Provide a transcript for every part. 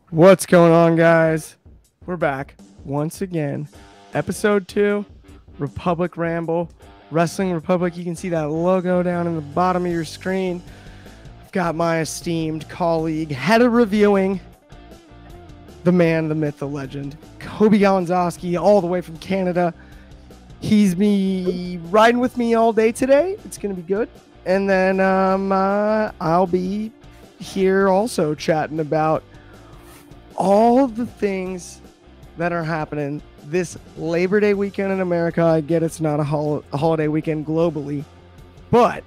What's going on, guys? We're back once again. Episode 2, Republic Ramble, Wrestling Republic. You can see that logo down in the bottom of your screen. I've got my esteemed colleague, head of reviewing, the man, the myth, the legend, Kobe Galanzowski, all the way from Canada. He's riding with me all day today. It's going to be good. And then I'll be here also chatting about all the things that are happening this Labor Day weekend in America. I get it's not a holiday weekend globally, but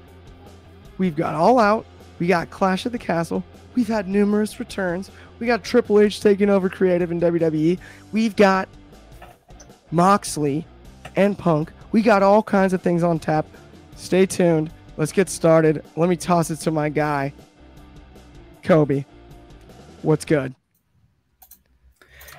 we've got All Out. We got Clash at the Castle. We've had numerous returns. We got Triple H taking over creative in WWE. We've got Moxley and Punk. We got all kinds of things on tap. Stay tuned. Let's get started. Let me toss it to my guy, Kobe. What's good?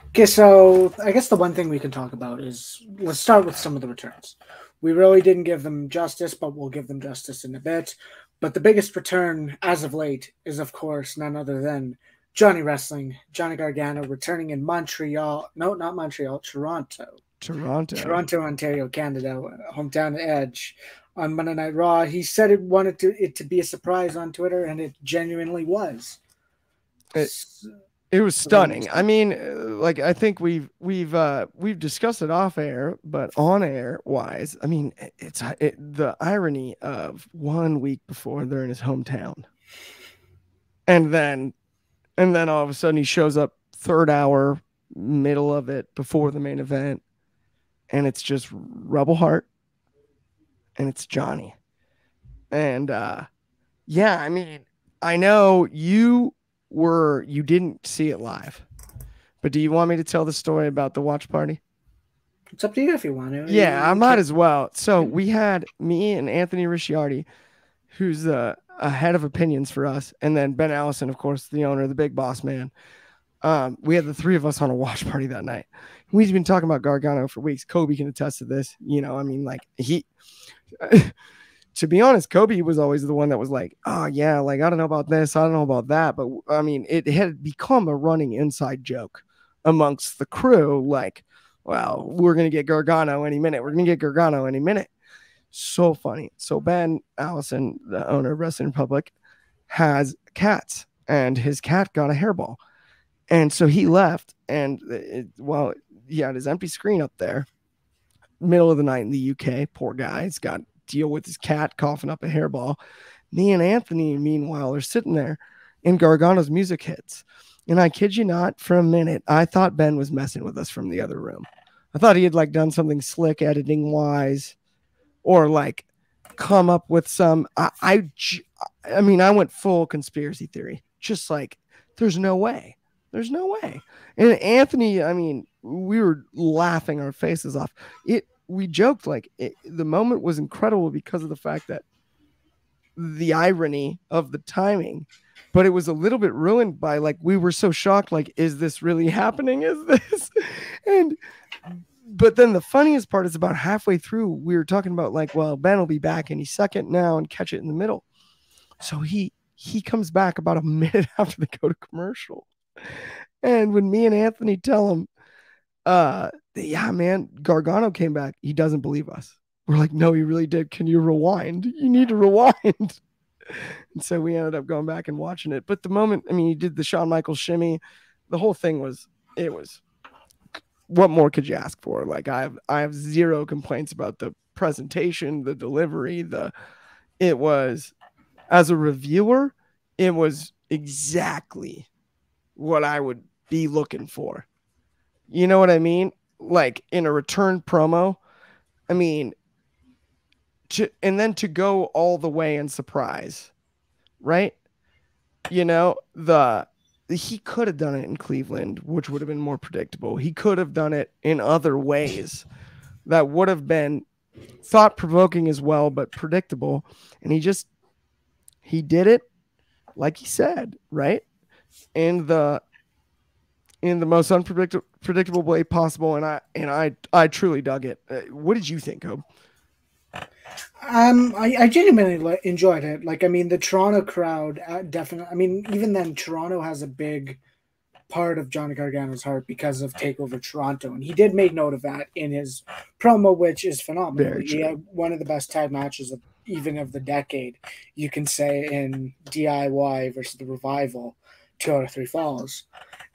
Okay, so I guess the one thing we can talk about is, let's start with some of the returns. We really didn't give them justice, but we'll give them justice in a bit. But the biggest return as of late is, of course, none other than Johnny Wrestling, Johnny Gargano, returning in Montreal. No, not Montreal, Toronto, Ontario, Canada, hometown Edge on Monday Night Raw. He said it wanted it to be a surprise on Twitter, and it genuinely was. It was stunning. I mean, like, I think we've discussed it off air, but on air wise, I mean, it's the irony of 1 week before they're in his hometown, and then all of a sudden he shows up third hour, middle of it, before the main event, and it's just Rebel Heart, and it's Johnny, and yeah, I mean, I know you didn't see it live, but do you want me to tell the story about the watch party? It's up to you if you want to. Yeah, I might as well. So we had me and Anthony Ricciardi, who's a head of opinions for us, and then Ben Allison, of course, the owner, the big boss man. We had the three of us on a watch party that night. We've been talking about Gargano for weeks. Kobe can attest to this. You know, I mean, like, to be honest, Kobe was always the one that was like, oh, yeah, like, I don't know about this, I don't know about that. But, I mean, it had become a running inside joke amongst the crew, like, well, we're going to get Gargano any minute. We're going to get Gargano any minute. So funny. So Ben Allison, the owner of Wrestling Republic, has cats, and his cat got a hairball. And so he left, and he had his empty screen up there, middle of the night in the UK. Poor guy. He's got deal with his cat coughing up a hairball. Me and Anthony, meanwhile, are sitting there, and Gargano's music hits. And I kid you not, for a minute, I thought Ben was messing with us from the other room. I thought he had like done something slick editing wise, or like come up with some. I mean, I went full conspiracy theory, just like there's no way. And Anthony, I mean, we were laughing our faces off. We joked like the moment was incredible because of the fact that the irony of the timing, but it was a little bit ruined by, like, we were so shocked, like, is this really happening? Is this? But then the funniest part is about halfway through, we were talking about, like, well, Ben will be back any second now and catch it in the middle. So he comes back about a minute after they go to commercial. And when me and Anthony tell him, yeah, man, Gargano came back, he doesn't believe us. We're like, no, he really did. Can you rewind? You need to rewind. And so we ended up going back and watching it. But the moment, I mean, he did the Shawn Michaels shimmy. The whole thing was, what more could you ask for? Like, I have zero complaints about the presentation, the delivery, it was, as a reviewer, it was exactly what I would be looking for. You know what I mean? Like, in a return promo, I mean, and then to go all the way and surprise, right? You know, he could have done it in Cleveland, which would have been more predictable. He could have done it in other ways that would have been thought-provoking as well, but predictable. And he did it like he said, right? In the most unpredictable way possible. And I truly dug it. What did you think, Hope? I genuinely enjoyed it. Like, I mean, the Toronto crowd definitely. I mean, even then, Toronto has a big part of Johnny Gargano's heart because of Takeover Toronto, and he did make note of that in his promo, which is phenomenal. Very He true. had one of the best tag matches of even of the decade, you can say, in DIY versus the Revival, 2 out of 3 falls.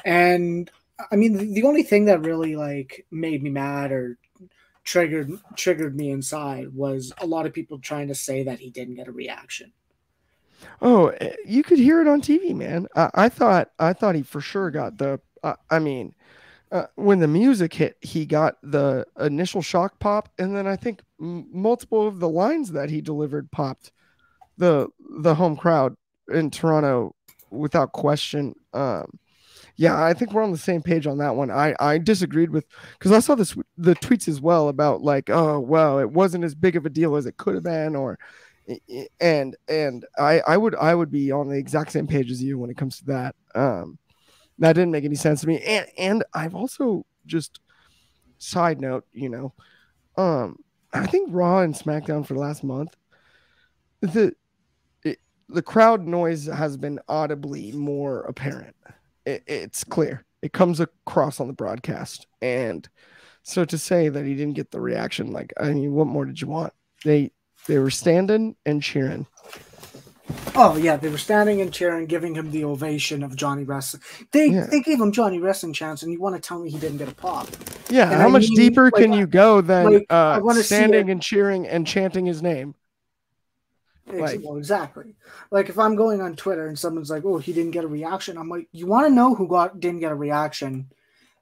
And I mean, the only thing that really like made me mad or triggered me inside was a lot of people trying to say that he didn't get a reaction. Oh, you could hear it on TV, man. I thought he for sure got the. I mean, when the music hit, he got the initial shock pop, and then I think multiple of the lines that he delivered popped the home crowd in Toronto without question. Yeah, I think we're on the same page on that one. I disagreed with because I saw the tweets as well about like, oh well, it wasn't as big of a deal as it could have been, or and I would be on the exact same page as you when it comes to that. That didn't make any sense to me. And I've also just side note, I think Raw and SmackDown for the last month, the the crowd noise has been audibly more apparent. It's clear. It comes across on the broadcast. And so to say that he didn't get the reaction, like, I mean, what more did you want? They were standing and cheering. Oh yeah, they were standing and cheering, giving him the ovation of Johnny Wrestling. They gave him Johnny Wrestling chance, and you want to tell me he didn't get a pop? Yeah, and how much deeper like, can you go than standing and cheering and chanting his name? Well, exactly. Like if I'm going on Twitter and someone's like, "Oh, he didn't get a reaction," I'm like, "You want to know who didn't get a reaction?"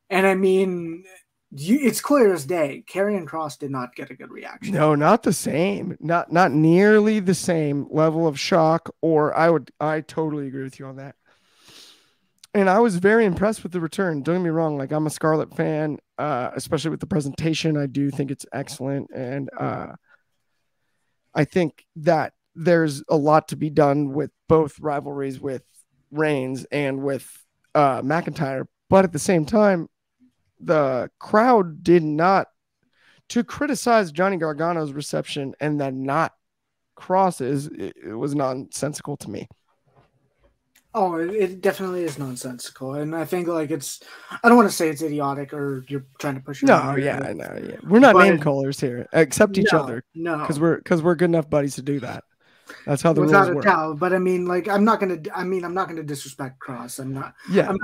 And I mean, it's clear as day. Karrion Kross did not get a good reaction. No, not the same. Not nearly the same level of shock. Or I totally agree with you on that. And I was very impressed with the return. Don't get me wrong. Like I'm a Scarlett fan, especially with the presentation. I do think it's excellent, and I think that there's a lot to be done with both rivalries with Reigns and with McIntyre. But at the same time, the crowd did not to criticize Johnny Gargano's reception and then not Kross's. It was nonsensical to me. Oh, it definitely is nonsensical, and I think like I don't want to say it's idiotic or you're trying to push. No, yeah, we're not name callers here, except each other. No, because we're good enough buddies to do that. That's how the without rules work. Doubt, but I mean, like, I'm not gonna disrespect Kross. I'm not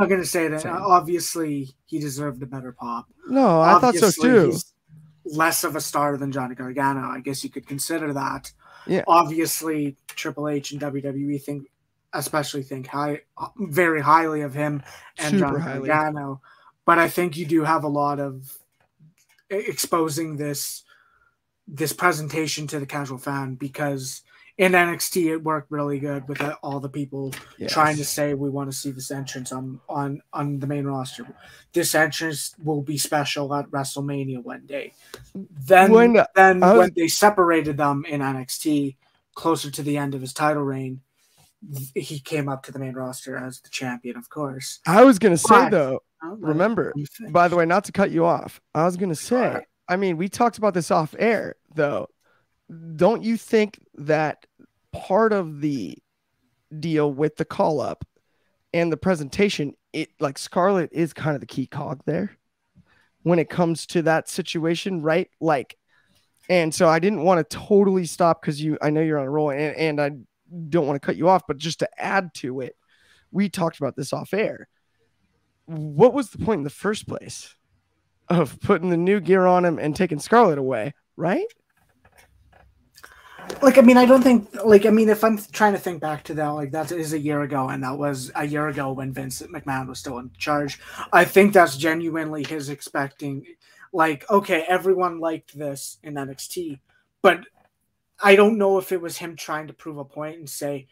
gonna say that. Obviously, he deserved a better pop. No, I thought so too. He's less of a star than Johnny Gargano. I guess you could consider that. Yeah. Obviously, Triple H and WWE think very highly of him and Johnny Gargano. But I think you do have a lot of exposing this presentation to the casual fan, because in NXT it worked really good with all the people trying to say we want to see this entrance on the main roster. This entrance will be special at WrestleMania one day. Then when they separated them in NXT closer to the end of his title reign, he came up to the main roster as the champion, of course. I was going to say, though, remember, by the way, not to cut you off, I was going to say, I mean, we talked about this off air, though. Don't you think that part of the deal with the call up and the presentation, like Scarlett is kind of the key cog there when it comes to that situation, right? Like, and so I didn't want to totally stop because I know you're on a roll, and I don't want to cut you off, but just to add to it, we talked about this off air. What was the point in the first place of putting the new gear on him and taking Scarlett away, right? Like, I mean, I don't think, like, I mean, if I'm trying to think back to that, like, that is a year ago, and that was a year ago when Vince McMahon was still in charge. I think that's genuinely his expecting, like, okay, everyone liked this in NXT, but I don't know if it was him trying to prove a point and say,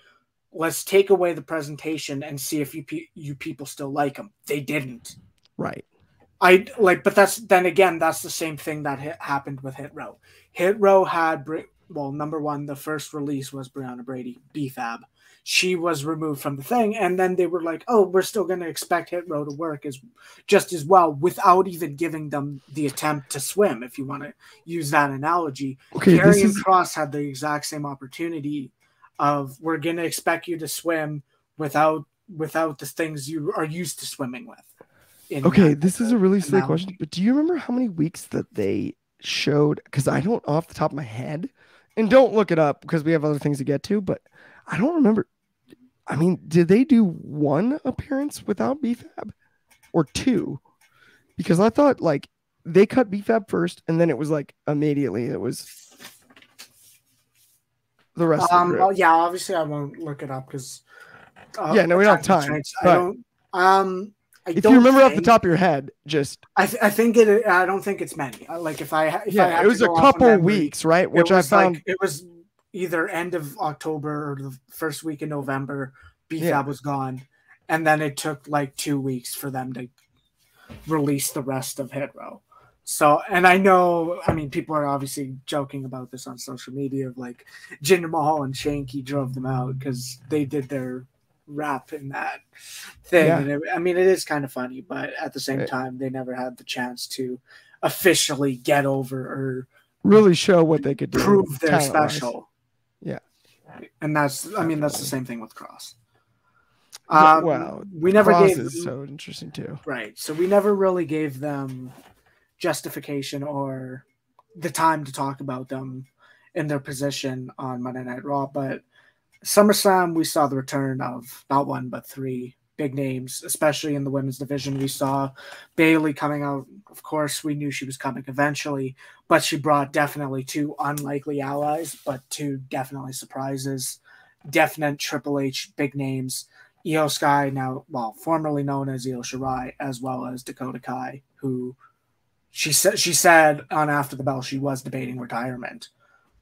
let's take away the presentation and see if you people still like him. They didn't. Right. But that's the same thing that happened with Hit Row. Hit Row had, well, number one, the first release was Brianna Brady, BFAB. she was removed from the thing, and then they were like, "Oh, we're still going to expect Hit Row to work as just as well," without even giving them the attempt to swim. If you want to use that analogy, Okay, Karrion Kross had the exact same opportunity of, "We're going to expect you to swim without the things you are used to swimming with." Okay, this is a really silly question, but do you remember how many weeks that they showed? Because I don't, off the top of my head, and don't look it up because we have other things to get to, but I don't remember. I mean, did they do one appearance without BFAB or two? Because I thought like they cut BFAB first, and then it was like immediately it was the rest of the group. Yeah, obviously I won't look it up because yeah, no, we don't have time. If you remember off the top of your head, just I think it. I don't think it's many. Like if I it was a couple weeks, right? Which I found it was either end of October or the first week in November. BFAB was gone, and then it took like 2 weeks for them to release the rest of Hit Row. So, and I know, I mean, people are obviously joking about this on social media of like Jinder Mahal and Shanky drove them out because they did their rap in that thing. Yeah. And it is kind of funny, but at the same time, they never had the chance to officially get over or really show what they could do, prove their special. Yeah. And that's the same thing with Kross. Wow. We never Kross gave is so interesting too. Right. So we never really gave them justification or the time to talk about them in their position on Monday Night Raw, but SummerSlam, we saw the return of not one, but three big names, especially in the women's division. We saw Bayley coming out. Of course, we knew she was coming eventually, but she brought definitely two unlikely allies, but two definitely surprises. Definite Triple H big names. Io Sky, formerly known as Io Shirai, as well as Dakota Kai, who she said on After the Bell she was debating retirement.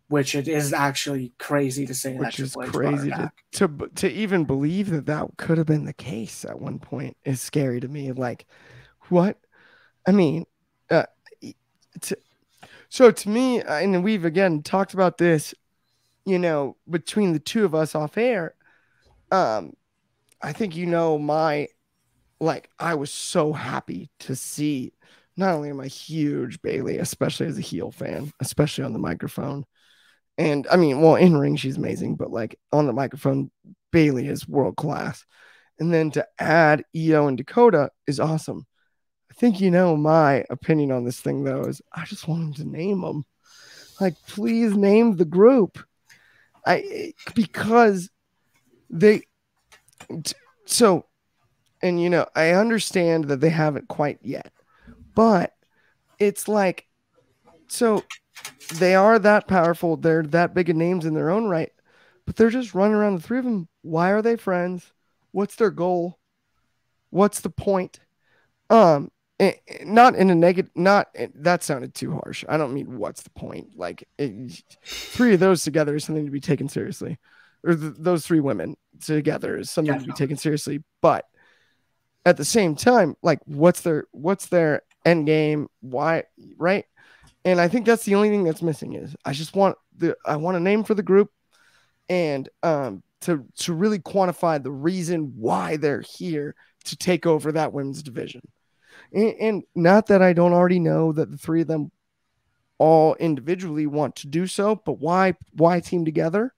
Which it is actually crazy to say. Which is crazy to even believe that could have been the case at one point is scary to me. Like, what? I mean, so to me, and we've again talked about this, between the two of us off air. I think I was so happy to see. Not only am I huge Bayley, especially as a heel fan, especially on the microphone. And I mean, well, in ring, she's amazing, but like on the microphone, Bayley is world class. And then to add Io and Dakota is awesome. I think my opinion on this thing, though, is I just want them to name them. Like, please name the group. Because they. I understand that they haven't quite yet, but it's like, so. They are that powerful. They're that big of names in their own right, but they're just running around, the three of them. Why are they friends? What's their goal? What's the point? Not in a negative, that sounded too harsh. I don't mean what's the point. Like three of those together is something to be taken seriously, or those three women together is something to be taken seriously. But at the same time, like what's their end game? Why, right? And I think that's the only thing that's missing is I want a name for the group and to really quantify the reason why they're here to take over that women's division. And not that I don't already know that the three of them all individually want to do so, but why team together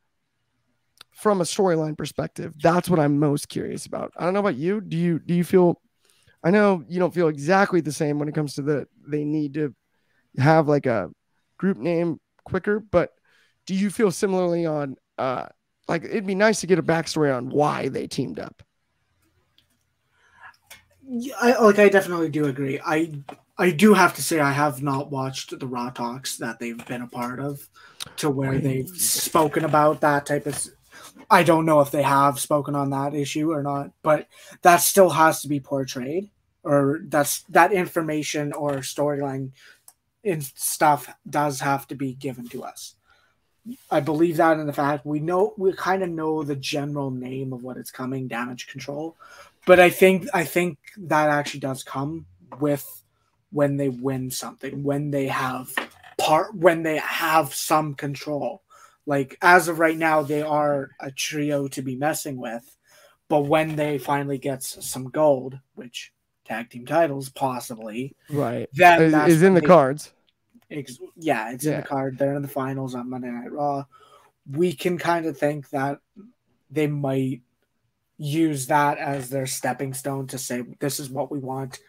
from a storyline perspective? That's what I'm most curious about. I don't know about you. Do you feel, I know you don't feel exactly the same when it comes to they need to have like a group name quicker, but do you feel similarly on like it'd be nice to get a backstory on why they teamed up? I definitely do agree. I do have to say I have not watched the Raw talks that they've been a part of to where they've spoken about that type of. I don't know if they have spoken on that issue or not, but that still has to be portrayed, or that information or storyline and stuff does have to be given to us. I believe that in the fact we kind of know the general name of what is coming, Damage Control, but I think that actually does come with when they win something, when they have some control. Like, as of right now, they are a trio to be messing with. But when they finally get some gold, which tag team titles possibly, Right. then that's Is in the cards. It's in the card. They're in the finals on Monday Night Raw. We can kind of think that they might use that as their stepping stone to say, this is what we want.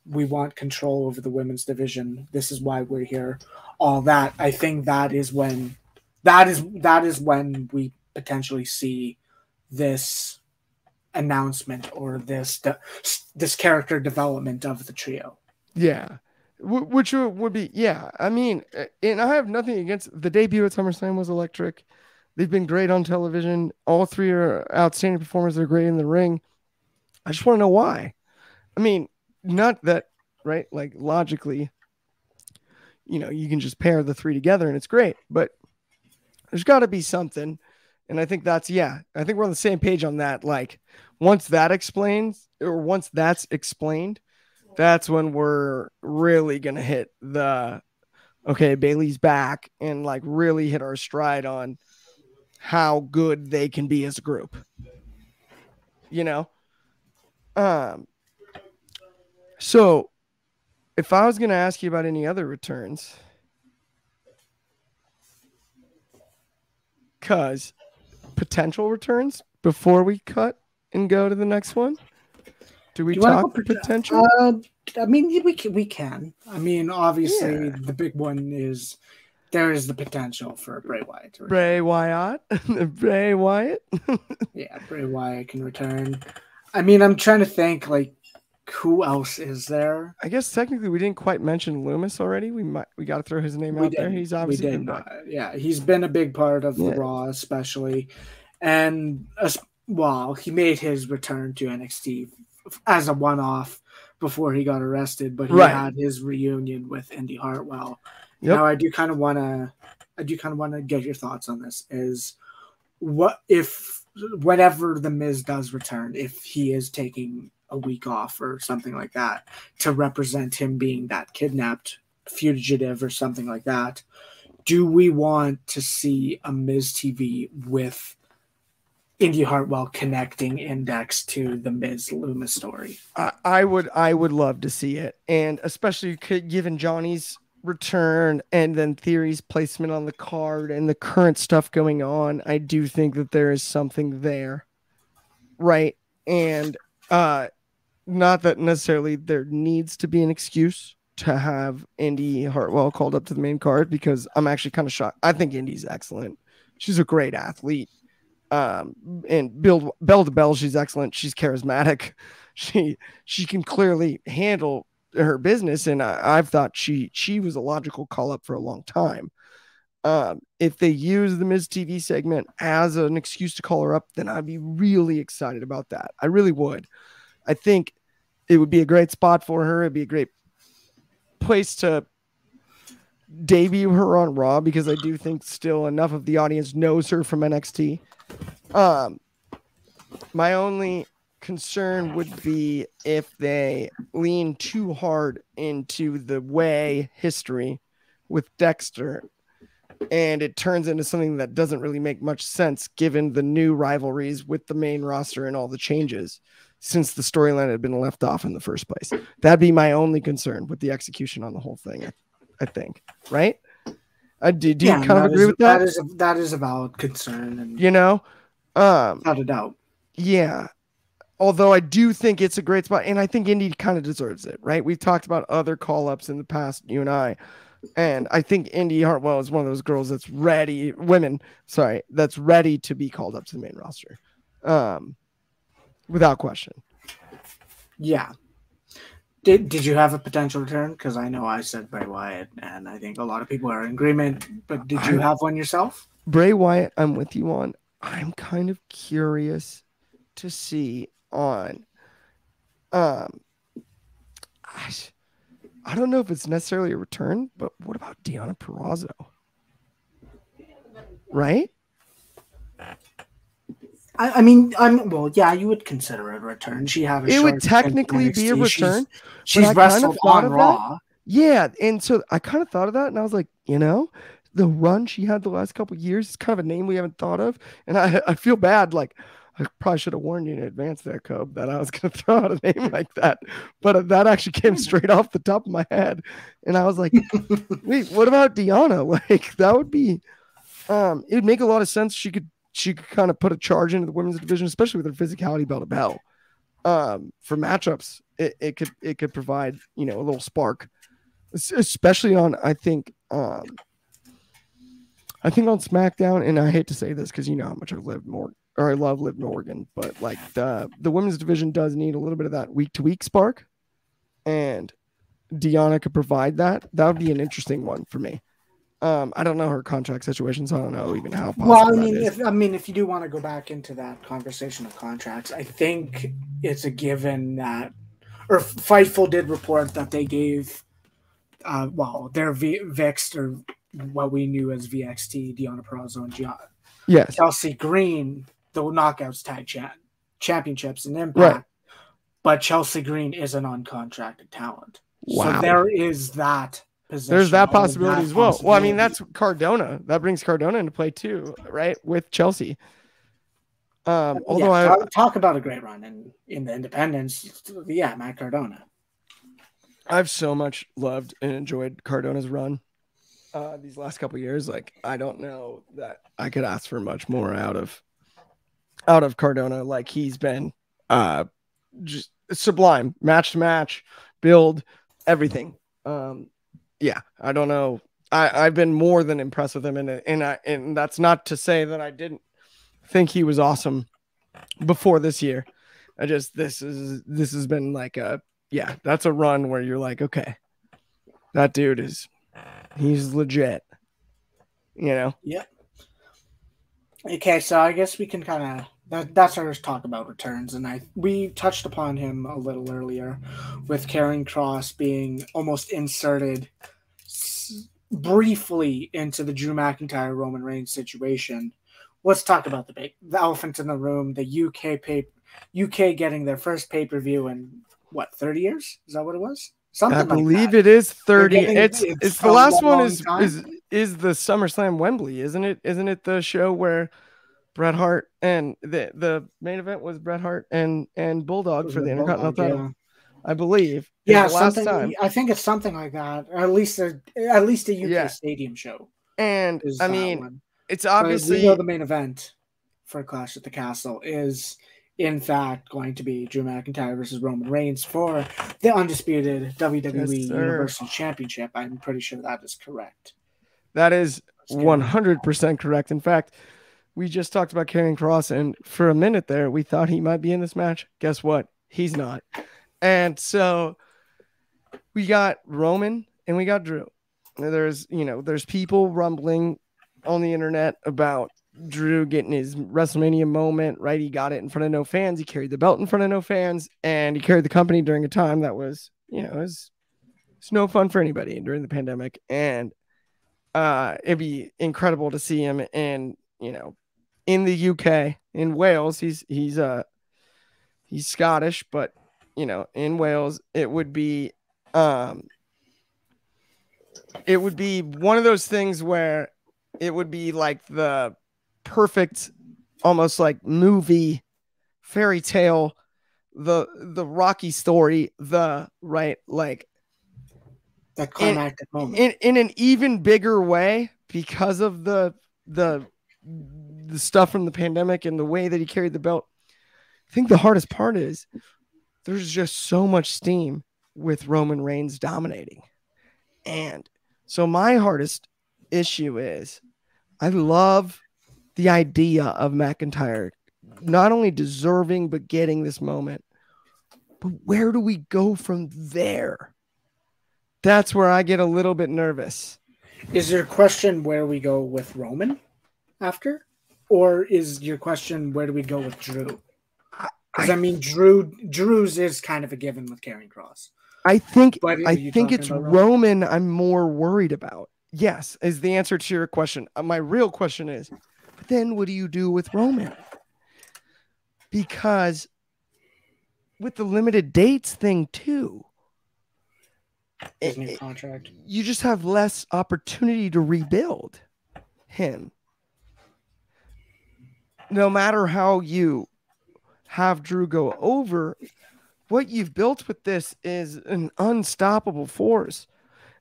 We want control over the women's division. This is why we're here. All that. I think that is when we potentially see this announcement or this character development of the trio. Yeah. Which would be, yeah. I mean, and I have nothing against the debut at SummerSlam was electric. They've been great on television. All three are outstanding performers. They're great in the ring. I just want to know why. I mean, not that, right? Like logically, you can just pair the three together and it's great, but there's got to be something. And I think I think we're on the same page on that. Like once that's explained, that's when we're really going to hit okay, Bayley's back and like really hit our stride on how good they can be as a group. So if I was going to ask you about any other returns, because potential returns before we cut and go to the next one, do we talk potential? I mean, we can. I mean, obviously, the big one is there is the potential for Bray Wyatt to return. Bray Wyatt? Bray Wyatt? Yeah, Bray Wyatt can return. I mean, I'm trying to think, like, who else is there? I guess technically we didn't quite mention Loomis already. We got to throw his name out there. He's obviously been back. Yeah, he's been a big part of the Raw, especially. And, he made his return to NXT as a one-off before he got arrested, but he had his reunion with Indy Hartwell. Yep. Now, I do kind of want to get your thoughts on this. Is what if whenever the Miz does return, if he is taking a week off or something like that to represent him being that kidnapped fugitive or something like that, do we want to see a Miz TV with Indy Hartwell connecting Index to the Miz Loomis story? I would love to see it, and especially given Johnny's return and then Theory's placement on the card and the current stuff going on, I do think that there is something there, right? And not that necessarily there needs to be an excuse to have Indy Hartwell called up to the main card, because I'm actually kind of shocked. I think Indy's excellent. She's a great athlete. And bell to bell, she's excellent. She's charismatic. She can clearly handle her business, and I've thought she was a logical call up for a long time. If they use the Miz TV segment as an excuse to call her up, then I'd be really excited about that. I really would. I think it would be a great spot for her. It'd be a great place to debut her on Raw, because I do think still enough of the audience knows her from NXT. My only concern would be if they lean too hard into the way history with Dexter and it turns into something that doesn't really make much sense given the new rivalries with the main roster and all the changes since the storyline had been left off in the first place. That'd be my only concern with the execution on the whole thing, I think, right? Do you kind of agree with that? That is a valid concern, and without a doubt. Yeah. Although I do think it's a great spot, and I think Indy kind of deserves it, right? We've talked about other call-ups in the past, you and I, and I think Indy Hartwell is one of those girls that's ready to be called up to the main roster, without question. Yeah. Did you have a potential return? Because I know I said Bray Wyatt, and I think a lot of people are in agreement. But did you have one yourself? Bray Wyatt, I'm with you on. I'm kind of curious to see on. I don't know if it's necessarily a return, but what about Deonna Purrazzo? Right? I mean, you would consider it a return. It would technically be a return. She's wrestled on Raw. Yeah, and so I kind of thought of that, and I was like, the run she had the last couple of years is kind of a name we haven't thought of. And I feel bad. Like, I probably should have warned you in advance there, Cobb, that I was going to throw out a name like that. But that actually came straight off the top of my head. And I was like, wait, what about Deonna? Like, that would be, it would make a lot of sense. She could kind of put a charge into the women's division, especially with her physicality bell to bell. For matchups, it could provide, you know, a little spark, especially on, I think on SmackDown. And I hate to say this because you know how much I love Liv Morgan, but like the women's division does need a little bit of that week to week spark, and Deonna could provide that. That would be an interesting one for me. I don't know her contract situation, so I don't know even how possible. Well, if you do want to go back into that conversation of contracts, I think it's a given that, or Fightful did report that they gave, their VIXT, or what we knew as VXT, Deonna Purrazzo and Chelsea Green, the Knockouts Tag Championships and Impact, right. But Chelsea Green is an uncontracted talent. Wow. So there is that. There's that possibility as well. Well, I mean, that's Cardona. That brings Cardona into play too, right? With Chelsea. Although talk about a great run in the independents. Yeah, Matt Cardona. I've so much loved and enjoyed Cardona's run these last couple of years. Like, I don't know that I could ask for much more out of Cardona. Like, he's been just sublime, match to match, build, everything. Yeah, I don't know. I've been more than impressed with him, and that's not to say that I didn't think he was awesome before this year. This has been like that's a run where you're like, okay, that dude he's legit, you know? Yeah. Okay, so I guess we can kind of that's our talk about returns, and we touched upon him a little earlier with Karrion Kross being almost inserted briefly into the Drew McIntyre Roman Reigns situation. Let's talk about the elephant in the room. The UK getting their first pay-per-view in 30 years? Is that what it was? Something I believe it is 30. It's the last one is the SummerSlam Wembley, isn't it? Isn't it the show where Bret Hart and the main event was Bret Hart and Bulldog for the Intercontinental title? Yeah. I believe. Yeah, time. I think it's something like that. Or at least a UK stadium show. And I mean, it's obviously the main event for Clash at the Castle is in fact going to be Drew McIntyre versus Roman Reigns for the undisputed WWE Universal Championship. I'm pretty sure that is correct. That is 100% correct. In fact, we just talked about Karrion Kross, and for a minute there, we thought he might be in this match. Guess what? He's not. And so we got Roman and we got Drew. There's people rumbling on the internet about Drew getting his WrestleMania moment, right? He got it in front of no fans. He carried the belt in front of no fans, and he carried the company during a time that was, it's no fun for anybody during the pandemic. And it'd be incredible to see him in the UK, in Wales. He's Scottish, but in Wales, it would be one of those things where it would be like the perfect, almost like movie fairy tale, the Rocky story, that climactic moment in an even bigger way because of the stuff from the pandemic and the way that he carried the belt. I think the hardest part is there's just so much steam with Roman Reigns dominating. And so my hardest issue is I love the idea of McIntyre not only deserving, but getting this moment. But where do we go from there? That's where I get a little bit nervous. Is your question where we go with Roman after? Or is your question where do we go with Drew? Because I mean, Drew's is kind of a given with Karrion Kross. I think it's Roman I'm more worried about. Yes, is the answer to your question. My real question is, but then what do you do with Roman? Because with the limited dates thing too, his new contract. You just have less opportunity to rebuild him. No matter how you have Drew go over, what you've built with this is an unstoppable force.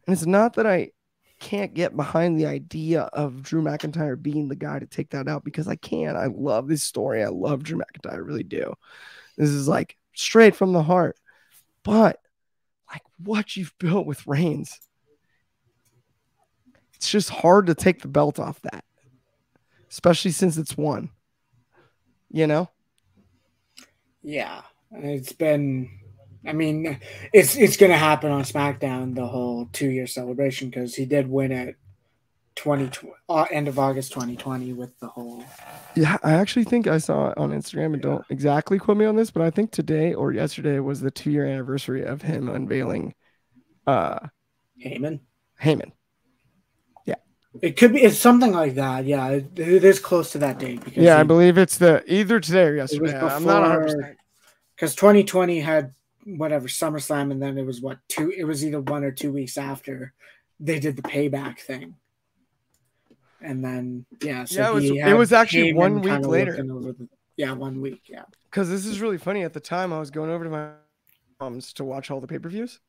And it's not that I can't get behind the idea of Drew McIntyre being the guy to take that out, because I can. I love this story. I love Drew McIntyre. I really do. This is like straight from the heart. But like what you've built with Reigns, it's just hard to take the belt off that, especially since it's won. You know? Yeah. It's been, I mean, it's going to happen on SmackDown, the whole 2-year celebration, because he did win it end of August 2020 with the whole. Yeah, I actually think I saw it on Instagram, and don't exactly quote me on this, but I think today or yesterday was the 2-year anniversary of him unveiling Heyman. Yeah. It could be, it's something like that. Yeah, it is close to that date. Because I believe it's either today or yesterday. Before, I'm not 100%. Because 2020 had whatever SummerSlam, and then it was it was either 1 or 2 weeks after they did the payback thing. And then, so it was actually 1 week later. 1 week, yeah. Because this is really funny. At the time, I was going over to my mom's to watch all the pay-per-views,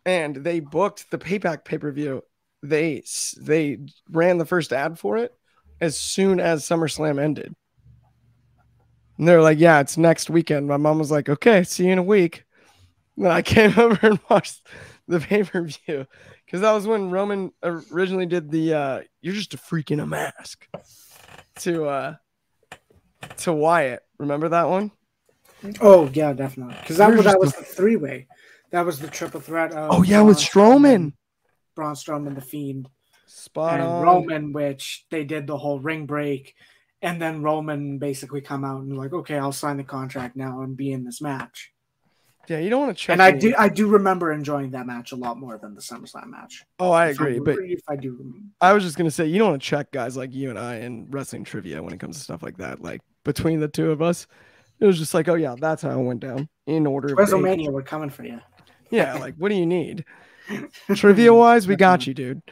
and they booked the payback pay-per-view. They ran the first ad for it as soon as SummerSlam ended. And they're like, yeah, it's next weekend. My mom was like, okay, see you in a week. And then I came over and watched the pay-per-view, because that was when Roman originally did the "you're just a freak in a mask" to Wyatt. Remember that one? Oh yeah, definitely. Because that was the 3-way. That was the triple threat. With Strowman, Braun Strowman, the Fiend, spot on. Roman, which they did the whole ring break, and then Roman basically come out and like, okay, I'll sign the contract now and be in this match. Yeah, you don't want to check. And I do remember enjoying that match a lot more than the SummerSlam match. Oh, I agree. But if I do remember. I was just gonna say, you don't want to check guys like you and I in wrestling trivia when it comes to stuff like that. Like between the two of us, it was just like, oh yeah, that's how it went down in order. WrestleMania, we're coming for you. Yeah, like what do you need? Trivia wise, we got you, dude.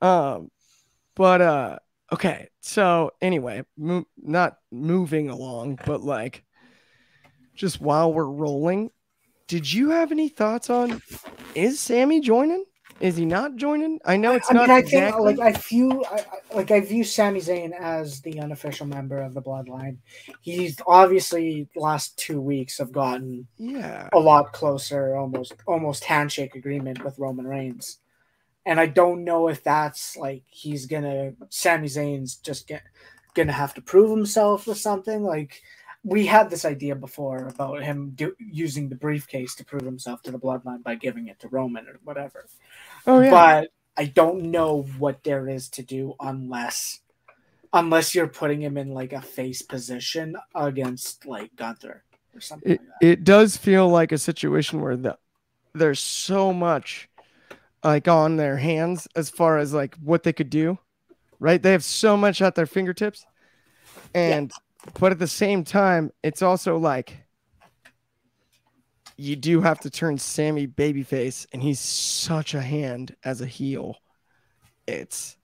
But okay. So anyway, not moving along, but like just while we're rolling. Did you have any thoughts on, is Sammy joining? Is he not joining? I know it's not exactly. I view Sami Zayn as the unofficial member of the Bloodline. He's obviously last 2 weeks have gotten a lot closer, almost handshake agreement with Roman Reigns. And I don't know if that's like Sami Zayn's just gonna have to prove himself with something. Like, we had this idea before about him using the briefcase to prove himself to the Bloodline by giving it to Roman or whatever. Oh yeah. But I don't know what there is to do unless you're putting him in like a face position against like Gunther or something like that. It does feel like a situation where there's so much like on their hands as far as like what they could do, right? They have so much at their fingertips, and but at the same time, it's also like you do have to turn Sammy babyface, and he's such a hand as a heel. His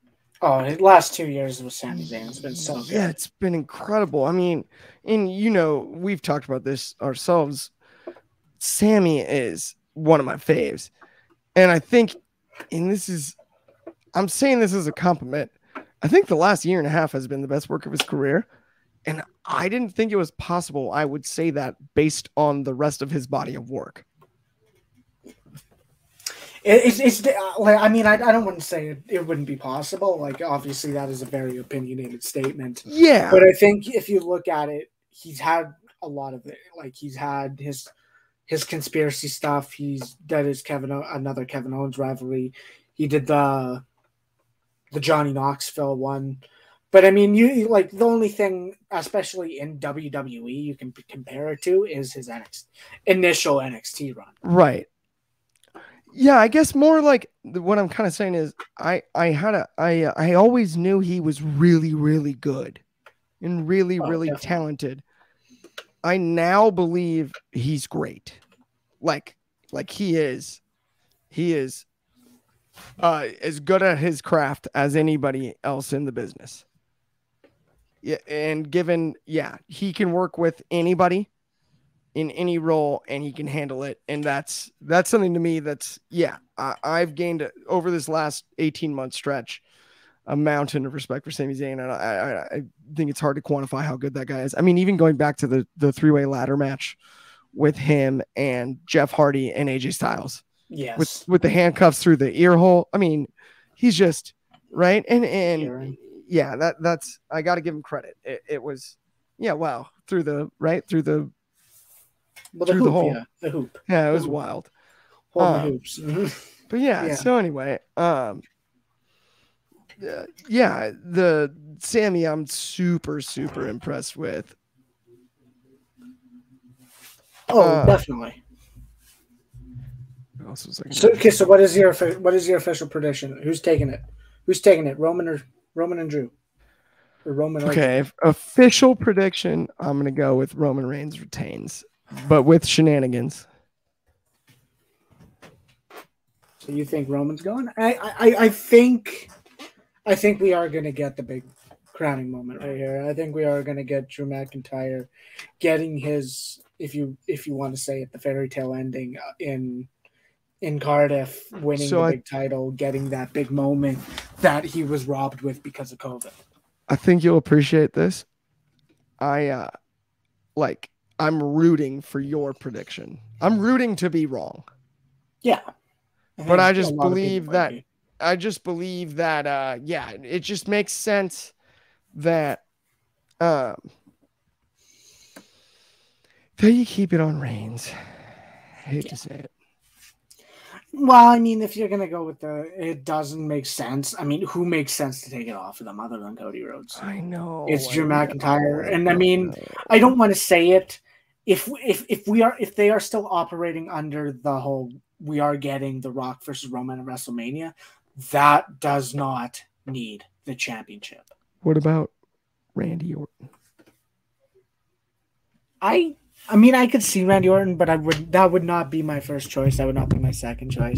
last 2 years with Sami Zayn has been so good. Yeah, it's been incredible. I mean, and we've talked about this ourselves. Sammy is one of my faves. And I think, I'm saying this as a compliment, I think the last year and a half has been the best work of his career. And I didn't think it was possible I would say that based on the rest of his body of work. It's I mean, I don't want to say it wouldn't be possible. Like, obviously, that is a very opinionated statement. Yeah. But I think if you look at it, he's had a lot of it. Like, he's had his conspiracy stuff. He's did another Kevin Owens rivalry. He did the Johnny Knoxville one. But I mean, you like the only thing, especially in WWE, you can compare it to is his initial NXT run. Right. Yeah, I guess more like what I'm kind of saying is I always knew he was really, really good and really, really talented. I now believe he's great. Like he is. He is as good at his craft as anybody else in the business. Yeah, and given, he can work with anybody in any role and he can handle it. And that's something to me I've gained over this last 18-month stretch a mountain of respect for Sami Zayn. And I think it's hard to quantify how good that guy is. I mean, even going back to the three-way ladder match with him and Jeff Hardy and AJ Styles. Yes. With the handcuffs through the ear hole. I mean, he's just right. And that's, I got to give him credit. It was, wow. Through the hole. Yeah, the hoop. Yeah, it was wild. Holding the hoops. But so anyway, the Sami I'm super, super impressed with. Oh, definitely. So what is your official prediction? Who's taking it? Roman and Drew? Or Roman? Okay, official prediction. I'm gonna go with Roman Reigns retains, but with shenanigans. So you think Roman's going? I think we are gonna get the big crowning moment right here. I think we are gonna get Drew McIntyre getting his, if you want to say it, the fairy tale ending in Cardiff, winning the big title, getting that big moment that he was robbed with because of COVID. I think you'll appreciate this. I'm rooting for your prediction. I'm rooting to be wrong. Yeah. But I just believe that it just makes sense that that you keep it on Reigns. I hate to say it. Well, I mean, if you're going to go with it doesn't make sense. I mean, who makes sense to take it off of them other than Cody Rhodes? I know. It's Drew McIntyre. And I mean, I don't want to say it. If they are still operating under the whole, we are getting The Rock versus Roman at WrestleMania, that does not need the championship. What about Randy Orton? I mean, I could see Randy Orton, but that would not be my first choice. That would not be my second choice.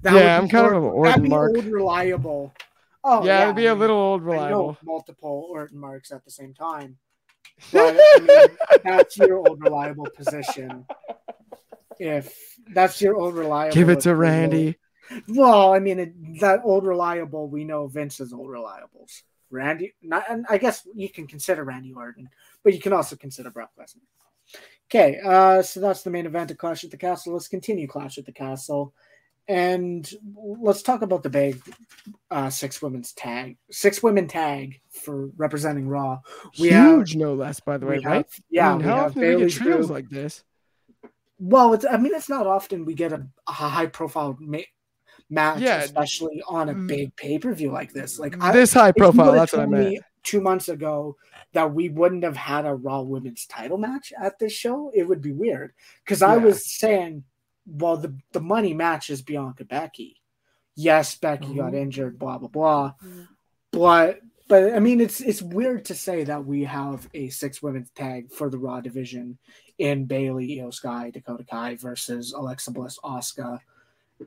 I'm kind of an Orton mark. Old reliable. Oh, yeah, it'd be a little old reliable. I know multiple Orton marks at the same time. But I mean, that's your old reliable position. If that's your old reliable, give it to Randy. Well, I mean, that old reliable, we know Vince's old reliables. Randy, and I guess you can consider Randy Orton, but you can also consider Brock Lesnar. Okay, so that's the main event of Clash at the Castle. Let's continue Clash at the Castle, and let's talk about the big six women tag for representing Raw. Huge, no less, by the way, right? Yeah, how often do we get trios like this? Well, it's not often we get a high-profile match, especially on a big pay-per-view like this. Like this high profile, that's what I meant. 2 months ago that we wouldn't have had a Raw Women's title match at this show, it would be weird. Because I was saying, well, the money match is Bianca Becky. Yes, Becky got injured, blah, blah, blah. But I mean, it's weird to say that we have a 6 women's tag for the Raw division in Bayley, Io Sky, Dakota Kai versus Alexa Bliss, Asuka,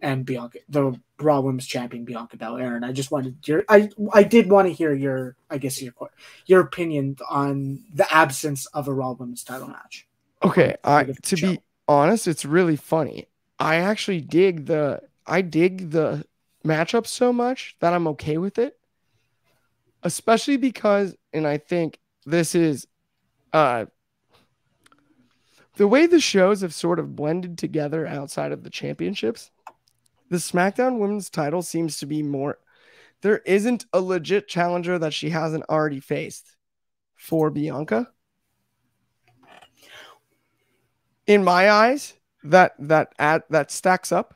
and Bianca, the Raw Women's Champion Bianca Belair. And I just wanted I did want to hear your opinion on the absence of a Raw Women's title match. Okay, to be honest, it's really funny. I actually dig the matchup so much that I'm okay with it, especially because, and I think this is the way the shows have sort of blended together outside of the championships. The SmackDown Women's title seems to be more, there isn't a legit challenger that she hasn't already faced for Bianca. In my eyes, that stacks up.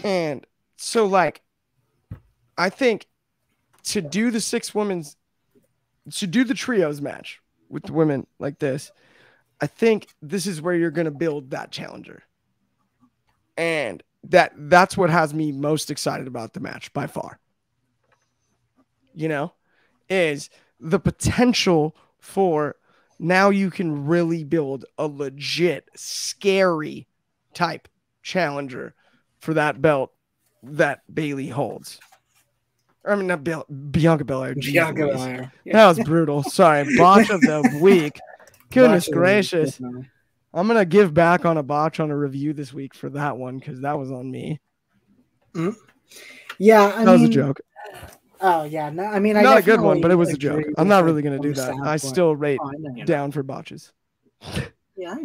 And so, like, I think to do the trios match with the women like this, I think this is where you're going to build that challenger. And that's what has me most excited about the match by far. Is the potential for now you can really build a legit scary type challenger for that belt that Bailey holds. I mean, not Bianca Belair. Bianca Belair. Yeah. That was brutal. Sorry, botch of the week. Goodness gracious. I'm going to give back on a botch on a review this week for that one because that was on me. Mm-hmm. Yeah, that was a joke. Oh, yeah. No, I mean, not a good one, but it was a joke. I'm not really going to do that. I still rate down for botches. Yeah, I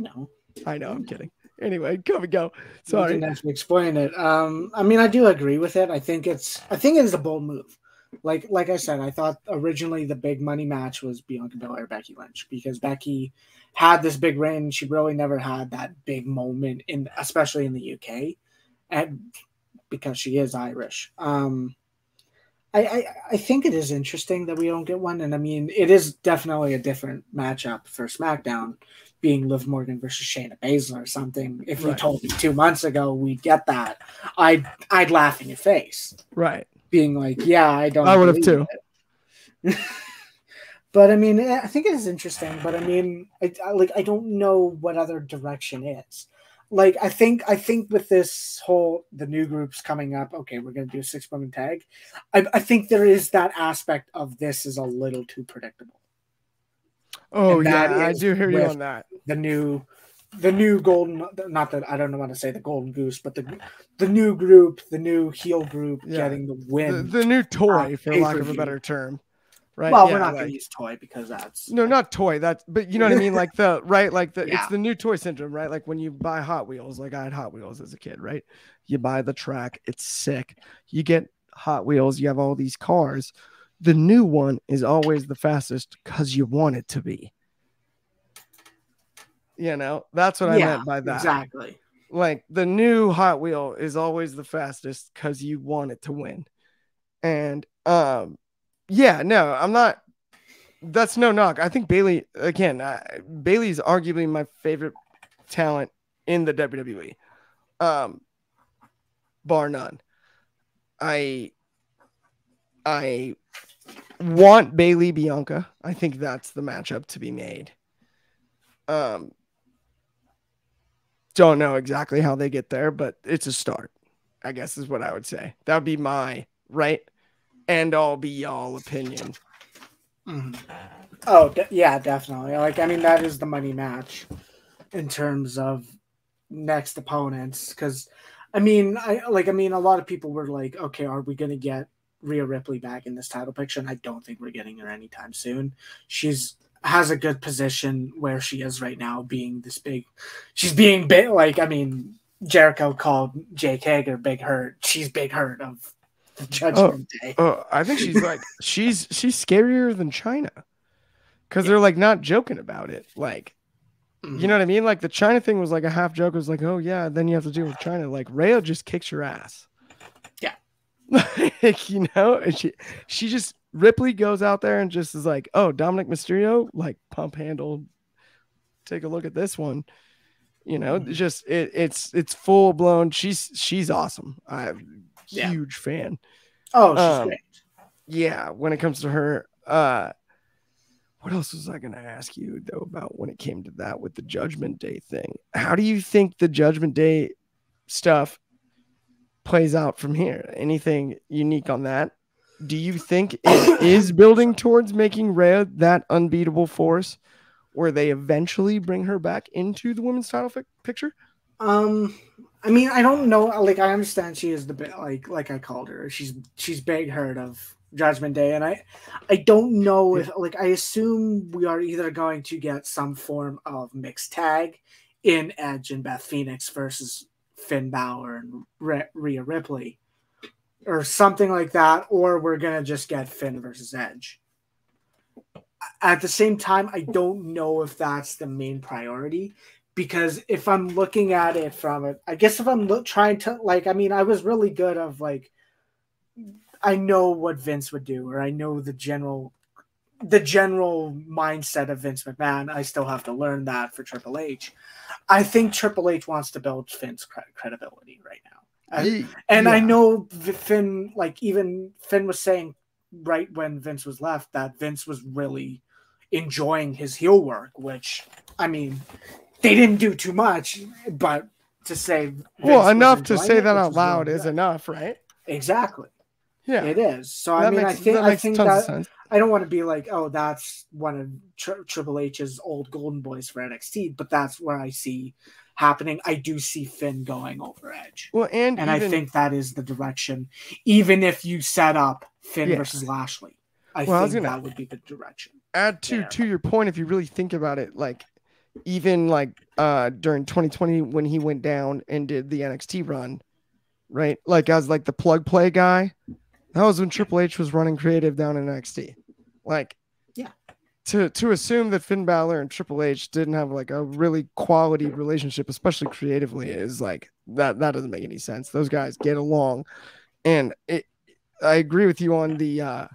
know. I'm kidding. Anyway, go. Sorry. You can actually explain it. I mean, I do agree with it. I think it is a bold move. Like I said, I thought originally the big money match was Bianca Belair, Becky Lynch, because Becky had this big reign. She really never had that big moment especially in the UK, and because she is Irish. I think it is interesting that we don't get one, and I mean, it is definitely a different matchup for SmackDown, being Liv Morgan versus Shayna Baszler or something. If you told me 2 months ago we'd get that, I'd laugh in your face. Right. Being like, yeah, I would have too. But I mean, I think it is interesting. But I mean, I don't know what other direction is. Like, I think with this whole the new groups coming up, okay, we're gonna do a 6-woman tag. I think there is that aspect of this is a little too predictable. Oh yeah, I do hear you on that. The new golden, not that I don't want to say the golden goose, but the new group, the new heel group getting the win. The new toy, for lack of a better term. Right. Well, we're not going to use toy because that's not toy. But you know what I mean? Like it's the new toy syndrome, right? Like when you buy Hot Wheels, like I had Hot Wheels as a kid, right? You buy the track, it's sick. You get Hot Wheels, you have all these cars. The new one is always the fastest because you want it to be. You know, that's what I meant by that. Exactly. Like the new Hot Wheel is always the fastest because you want it to win. And yeah, no, I'm not. That's no knock. I think Bailey, again, Bailey's arguably my favorite talent in the WWE, bar none. I want Bailey Bianca. I think that's the matchup to be made. Don't know exactly how they get there, but it's a start, I guess is what I would say. That would be my end all be all opinion. Mm-hmm. Oh, yeah, definitely. Like, I mean, that is the money match in terms of next opponents. Because, I mean, a lot of people were like, okay, are we going to get Rhea Ripley back in this title picture? And I don't think we're getting her anytime soon. Has a good position where she is right now, being this big. She's being big. Like, I mean, Jericho called Jake Hager Big Hurt. She's Big Hurt of the Judgment Day. I think she's like she's scarier than China, because they're like not joking about it. Like, you know what I mean? Like the China thing was like a half joke. It was like, oh yeah, then you have to deal with China. Like Rhea just kicks your ass. Yeah. Like, you know, and she just Ripley goes out there and just is like, oh, Dominic Mysterio, like pump handle. Take a look at this one. You know, just it's full blown. She's awesome. I'm huge fan. Oh, she's great. Yeah, when it comes to her, what else was I going to ask you though about when it came to that with the Judgment Day thing? How do you think the Judgment Day stuff plays out from here? Anything unique on that? Do you think it is building towards making Rhea that unbeatable force, where they eventually bring her back into the women's title picture? I mean, I don't know. Like, I understand she is the bit like I called her. She's Big Hurt of Judgment Day, and I don't know if I assume we are either going to get some form of mixed tag in Edge and Beth Phoenix versus Finn Balor and Rhea Ripley, or something like that, or we're gonna just get Finn versus Edge. At the same time, I don't know if that's the main priority, because if I'm looking at it from it, I guess if I'm trying to I was really good of I know what Vince would do, or I know the general mindset of Vince McMahon. I still have to learn that for Triple H. I think Triple H wants to build Finn's credibility right now. I know Finn, even Finn was saying right when Vince was left that Vince was really enjoying his heel work, which, I mean, they didn't do too much, but to say Vince enough to say that out loud is enough, right? Exactly. Yeah, It is. So that I mean, makes I think tons of that sense. I don't want to be like, oh, that's one of Triple H's old golden boys for NXT, but that's where I see happening. I do see Finn going over Edge, Well, and and I even think that is the direction. Even if you set up Finn versus Lashley, I well, I was think gonna that would be the direction. add to your point. If you really think about it, like even like during 2020 when he went down and did the NXT run, right? Like as like the plug play guy, that was when Triple H was running creative down in NXT. Like, yeah, to assume that Finn Balor and Triple H didn't have like a really quality relationship, especially creatively, is like that doesn't make any sense. Those guys get along, and I agree with you on the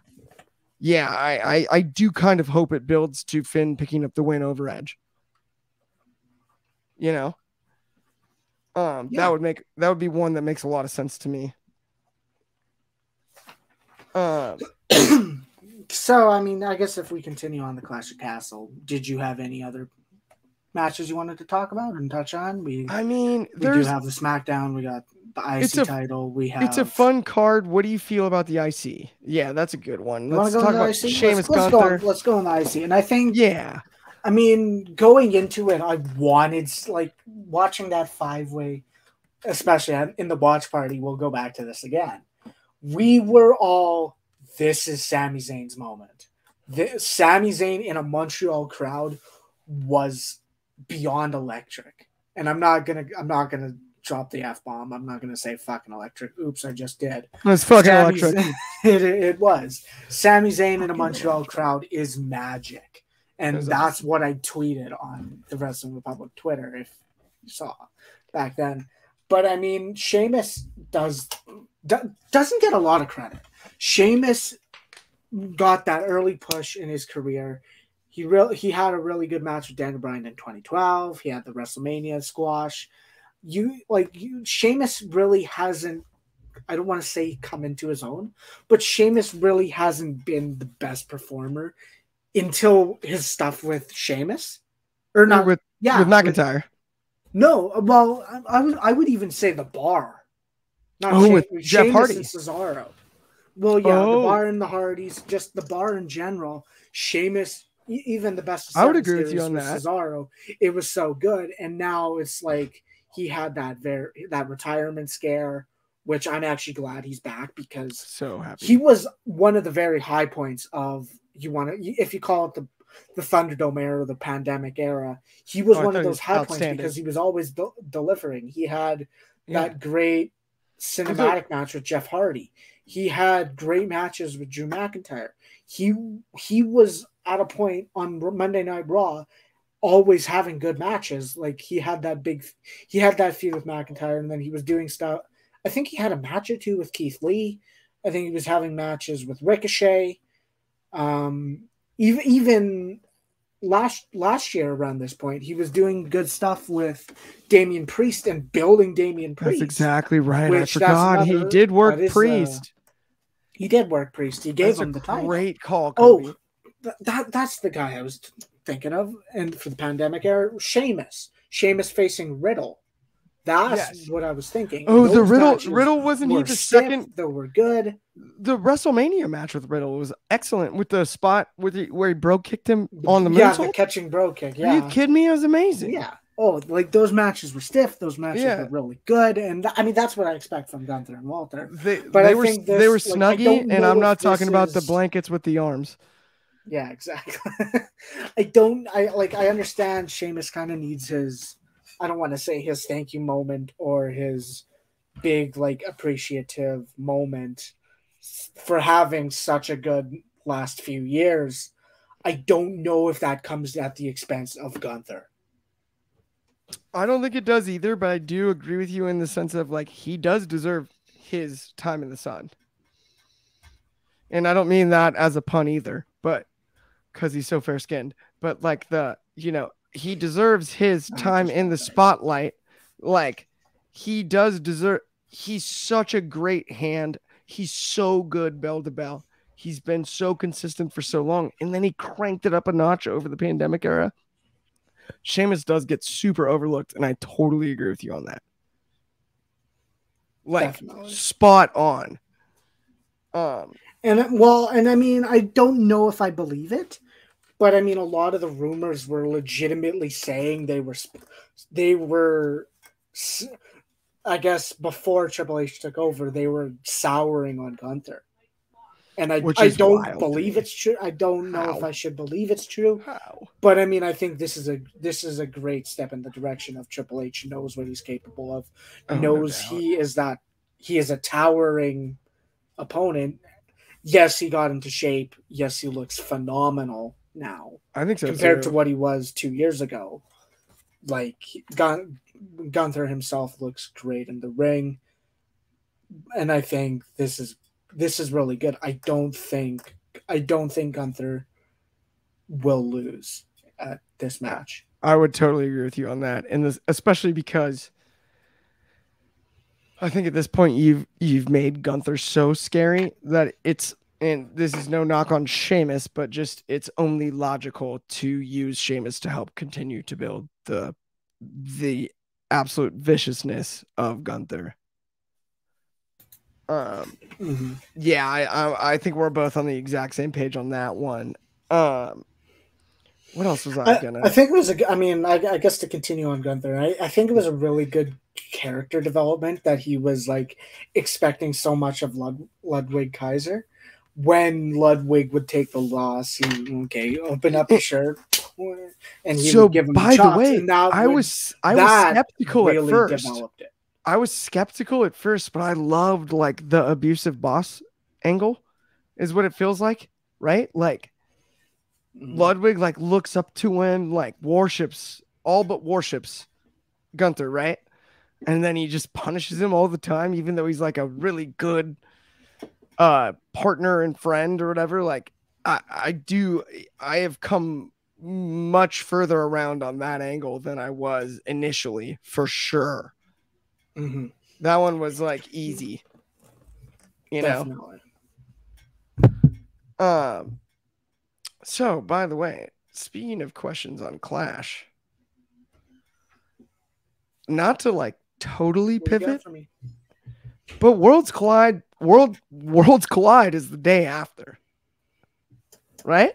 yeah, I do kind of hope it builds to Finn picking up the win over Edge. You know, that would be one that makes a lot of sense to me. So I mean, I guess if we continue on the Clash of Castle, did you have any other matches you wanted to talk about and touch on? We do have the SmackDown. We got the IC title. It's a fun card. What do you feel about the IC? Yeah, that's a good one. Let's talk about Sheamus Gunther. Let's go on the IC. And I think, yeah, I mean, going into it, I wanted, like, watching that 5-way, especially in the watch party. We'll go back to this again. We were all, this is Sami Zayn's moment. Sami Zayn in a Montreal crowd was beyond electric. And I'm not gonna drop the F-bomb. I'm not gonna say fucking electric. Oops, I just did. It's fucking electric. It was. Sami Zayn in a Montreal crowd is magic. And that's what I tweeted on the Wrestling Republic Twitter, if you saw back then. But I mean, Sheamus doesn't get a lot of credit. Sheamus got that early push in his career. He had a really good match with Daniel Bryan in 2012. He had the WrestleMania squash. Sheamus really hasn't, I don't want to say come into his own, but Sheamus really hasn't been the best performer until his stuff with Sheamus. Or not with McIntyre. No, well, I would even say the Bar. With Jeff Hardy and Cesaro. Well, yeah, the Bar and the Hardys, just the Bar in general. Sheamus, even the best. I would agree with you on that. Cesaro, it was so good, and now it's like he had that retirement scare, which I'm actually glad he's back because so happy. He was one of the very high points of if you call it the Thunderdome era, the pandemic era. He was one of those high points because he was always delivering. He had that great cinematic match with Jeff Hardy. He had great matches with Drew McIntyre. He was at a point on Monday Night Raw always having good matches. Like he had that feud with McIntyre, and then he was doing stuff. I think he had a match or two with Keith Lee. I think he was having matches with Ricochet. Even last year around this point, he was doing good stuff with Damian Priest and building Damian Priest. That's exactly right. I forgot he did work Priest. He did work Priest. He gave him the title. Great call, Kobe. That's the guy I was thinking of. And for the pandemic era, Sheamus facing Riddle. That's what I was thinking. Oh, the Riddle wasn't he the second? They were good. The WrestleMania match with Riddle was excellent with the spot where he bro kicked him on the moonsault. Yeah, the catching bro kick. Yeah. Are you kidding me? It was amazing. Yeah. Oh, like those matches were stiff. Those matches were really good, and I mean that's what I expect from Gunther and Walter. They were snuggy, and I'm not talking about the blankets with the arms. Yeah, exactly. I understand Sheamus kind of needs his. I don't want to say his thank you moment or his big appreciative moment for having such a good last few years. I don't know if that comes at the expense of Gunther. I don't think it does either, but I do agree with you in the sense of he does deserve his time in the sun. And I don't mean that as a pun either, but because he's so fair skinned, but he deserves his time in the spotlight. He does deserve, he's such a great hand. He's so good bell to bell. He's been so consistent for so long. And then he cranked it up a notch over the pandemic era. Sheamus does get super overlooked. And I totally agree with you on that. Definitely. Spot on. Um, And I mean, I don't know if I believe it, but I mean, a lot of the rumors were legitimately saying they were, I guess, before Triple H took over, they were souring on Gunther. And which I is don't wild to believe me. it's true. I don't know if How? I should believe it's true, How? but I mean, I think this is a great step in the direction of Triple H. Knows what he's capable of. Oh, no Knows doubt. he is a towering opponent. Yes, he got into shape. Yes, he looks phenomenal now I think so compared to too. what he was 2 years ago. Like Gunther himself looks great in the ring, and I think this is really good. I don't think Gunther will lose at this I match. I would totally agree with you on that, and this, especially because I think at this point you've made Gunther so scary that it's, and this is no knock on Sheamus, but just it's only logical to use Sheamus to help continue to build the absolute viciousness of Gunther. Um, Mm-hmm. yeah, I think we're both on the exact same page on that one. Um, what else was I I gonna? think it was I mean, I guess to continue on Gunther, I think it was a really good character development that he was like expecting so much of Ludwig Kaiser. When Ludwig would take the loss, he okay, open up your shirt, and he would So give him the by the chops, way, and I was that skeptical at really first. developed it. I was skeptical at first, but I loved like the abusive boss angle is what it feels like, right? Like Mhm. Ludwig like looks up to him, like worships, all but worships Gunther, right? And then he just punishes him all the time, even though he's like a really good partner and friend or whatever. Like I have come much further around on that angle than I was initially, for sure. Mhm. That one was like easy, you know. Definitely. Um so by the way, speaking of questions on Clash, not to like totally What do you got pivot, for me? but Worlds Collide is the day after, right?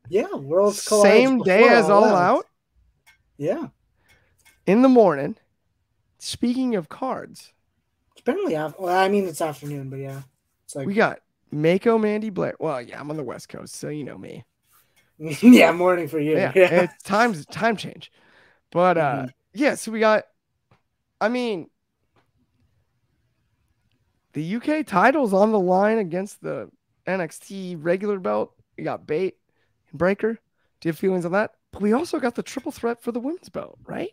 Yeah, Worlds collides Same day before as All All Out. Out Yeah, in the morning. Speaking of cards, it's barely after. Well, I mean, it's afternoon, but yeah, it's like we got Mako Mandy Blair. Well, yeah, I'm on the West Coast, so you know me. yeah, morning for you. Yeah, Yeah. it's time change. But Mm-hmm. yeah, so we got, I mean, the UK title's on the line against the NXT regular belt. We got Bate and Breaker. Do you have feelings on that? But we also got the triple threat for the women's belt, right?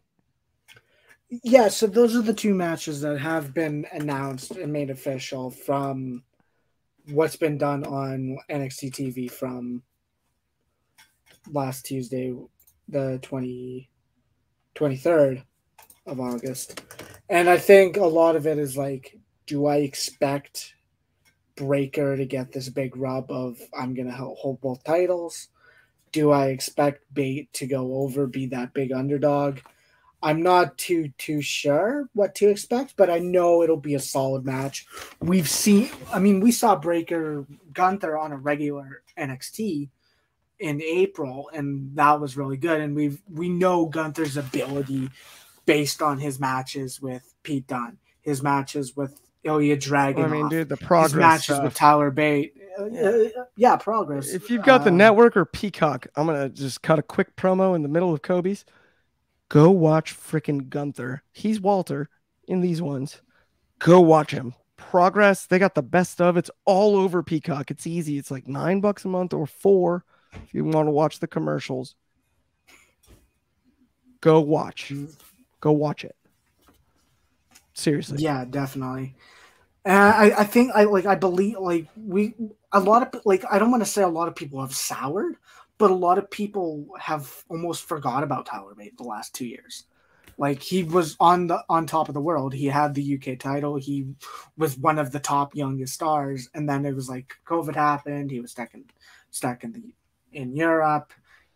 Yeah, so those are the two matches that have been announced and made official from what's been done on NXT TV from last Tuesday, the 23rd of August. And I think a lot of it is like, do I expect Breaker to get this big rub of I'm going to hold both titles? Do I expect Bate to go over, be that big underdog? I'm not too sure what to expect, but I know it'll be a solid match. We saw Breaker Gunther on a regular NXT in April, and that was really good. And we know Gunther's ability based on his matches with Pete Dunne, his matches with Ilya Well, I mean, Dragunov, dude, the his progress matches with stuff. Tyler Bate. Yeah. Yeah, progress. If you've got the network or Peacock, I'm gonna just cut a quick promo in the middle of Kobe's. Go watch freaking Gunther. He's Walter in these ones. Go watch him. Progress. They got the best of. It's all over Peacock. It's easy. It's like $9 a month or $4 if you want to watch the commercials. Go watch. Go watch it. Seriously. Yeah, definitely. And I think I believe like we a lot of like I don't want to say a lot of people have soured, but a lot of people have almost forgot about Tyler Bate the last 2 years. Like he was on top of the world. He had the UK title. He was one of the top youngest stars, and then it was like COVID happened. He was stuck in Europe.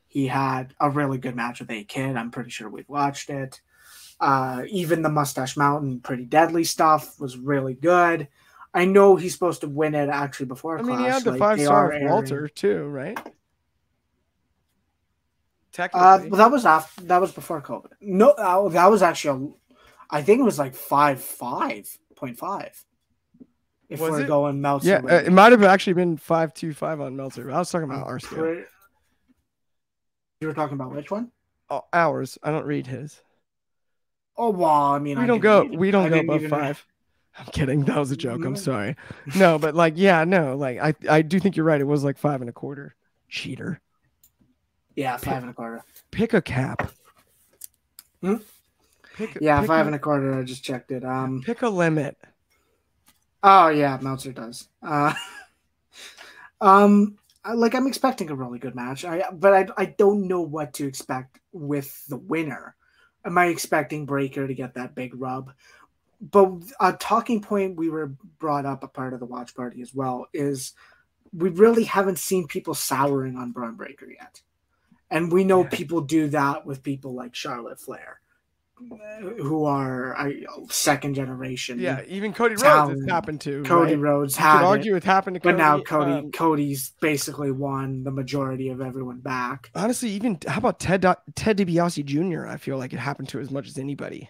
He had a really good match with A Kid. I'm pretty sure we've watched it. Even the Mustache Mountain, pretty deadly stuff was really good. I know he's supposed to win it actually before I mean, he Clash. had the Like they 5-star are with airing. Walter too, right? Technically. Well, that was before COVID. No, that was actually I think it was like 5.5. If Was we're it? going Meltzer, Yeah, rating. it might have actually been 5.25 on Meltzer. I was talking about our scale. You were talking about which one? Oh, ours. I don't read his. Oh well, I mean, We I don't didn't go. even- We don't I go didn't above even- 5. I'm kidding. That was a joke. I'm sorry. No, but like, yeah, no, like I do think you're right. It was like 5.25. Cheater. Yeah, 5.25. Pick a cap. Hmm? Pick 5.25. I just checked it. Pick a limit. Oh yeah, Meltzer does. Like I'm expecting a really good match. But I don't know what to expect with the winner. Am I expecting Breaker to get that big rub? But a talking point we were brought up a part of the watch party as well is we really haven't seen people souring on Braun Breaker yet. And we know people do that with people like Charlotte Flair, who are second generation. Yeah, even Cody Rhodes has happened to. Cody right? Rhodes you had could argue it happened to Cody. but now Cody's basically won the majority of everyone back. Honestly, even how about Ted DiBiase Jr.? I feel like it happened to as much as anybody.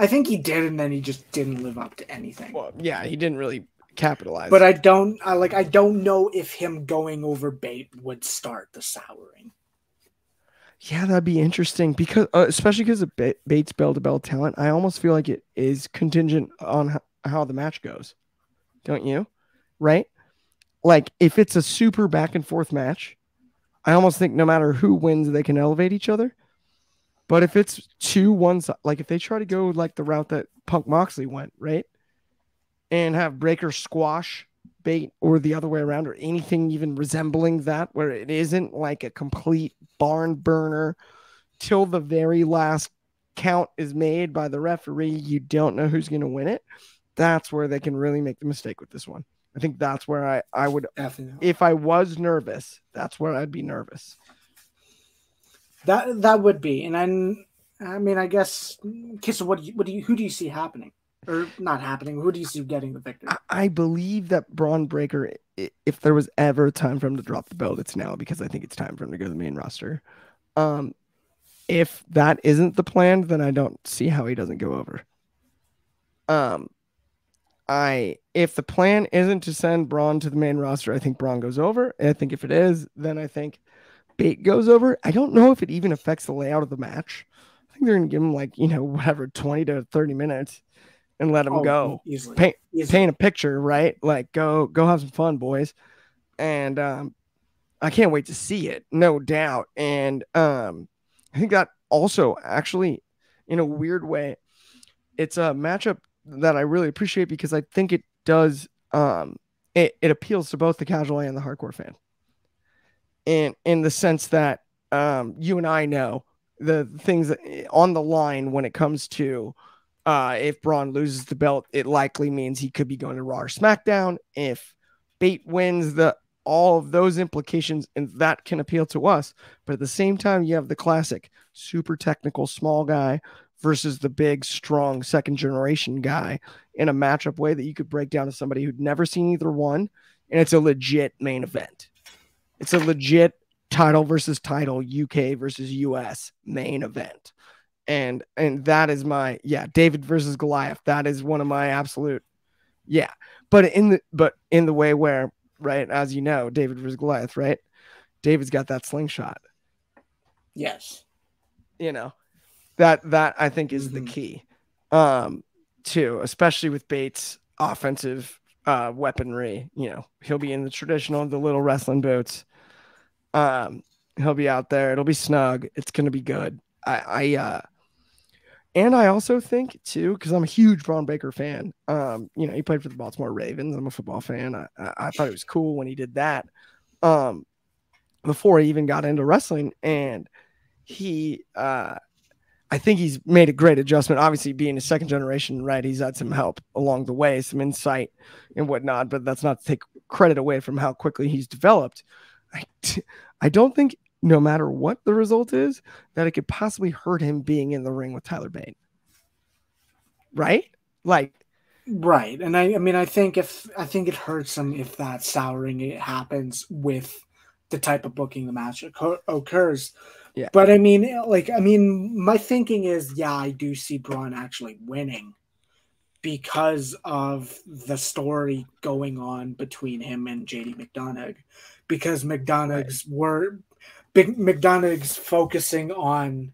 I think he did, and then he just didn't live up to anything. Well, yeah, he didn't really capitalize. But I don't know if him going over Bate would start the souring. Yeah, that'd be interesting because, especially because of Bates bell-to-bell talent, I almost feel like it is contingent on how the match goes. Don't you? Right? Like, if it's a super back and forth match, I almost think no matter who wins, they can elevate each other. But if it's 2-1, like if they try to go like the route that Punk Moxley went, right? And have Breaker squash Bate or the other way around or anything even resembling that, where it isn't like a complete barn burner till the very last count is made by the referee, you don't know who's going to win it. That's where they can really make the mistake with this one. I think that's where I would, definitely, if I was nervous, that's where I'd be nervous. That would be, and I mean, I guess, Kissa, who do you see happening, or not happening? Who do you see getting the victory? I believe that Braun Breaker, if there was ever a time for him to drop the belt, it's now, because I think it's time for him to go to the main roster. If that isn't the plan, then I don't see how he doesn't go over. If the plan isn't to send Braun to the main roster, I think Braun goes over. And I think if it is, then I think Bate goes over. I don't know if it even affects the layout of the match. I think they're going to give him whatever, 20 to 30 minutes and let him go. Easily. Paint a picture, right? Like, go have some fun, boys. And I can't wait to see it, no doubt. And I think that also actually, in a weird way, it's a matchup that I really appreciate because I think it does, it appeals to both the casual and the hardcore fan. In the sense that you and I know the things that on the line when it comes to if Braun loses the belt, it likely means he could be going to Raw or SmackDown. If Bate wins, all of those implications, and that can appeal to us. But at the same time, you have the classic super technical small guy versus the big, strong second generation guy in a matchup way that you could break down to somebody who'd never seen either one. And it's a legit main event. It's a legit title versus title, UK versus US main event. And that is my, David versus Goliath. That is one of my absolute, But in the way where, right, as you know, David versus Goliath, right? David's got that slingshot. Yes. You know, that I think is the key, too, especially with Bates' offensive weaponry. You know, he'll be in the little wrestling boots. He'll be out there. It'll be snug. It's going to be good. And I also think too, because I'm a huge Braun Breaker fan. He played for the Baltimore Ravens. I'm a football fan. I thought it was cool when he did that. Before he even got into wrestling, and he, I think he's made a great adjustment. Obviously, being a second generation, right? He's had some help along the way, some insight and whatnot. But that's not to take credit away from how quickly he's developed. I don't think, no matter what the result is, that it could possibly hurt him being in the ring with Tyler Bate. Right? Like, Right. And I mean, I think it hurts them if that souring it happens with the type of booking the match occurs. Yeah. But I mean, my thinking is, yeah, I do see Braun actually winning because of the story going on between him and JD McDonough, because Right. McDonough's focusing on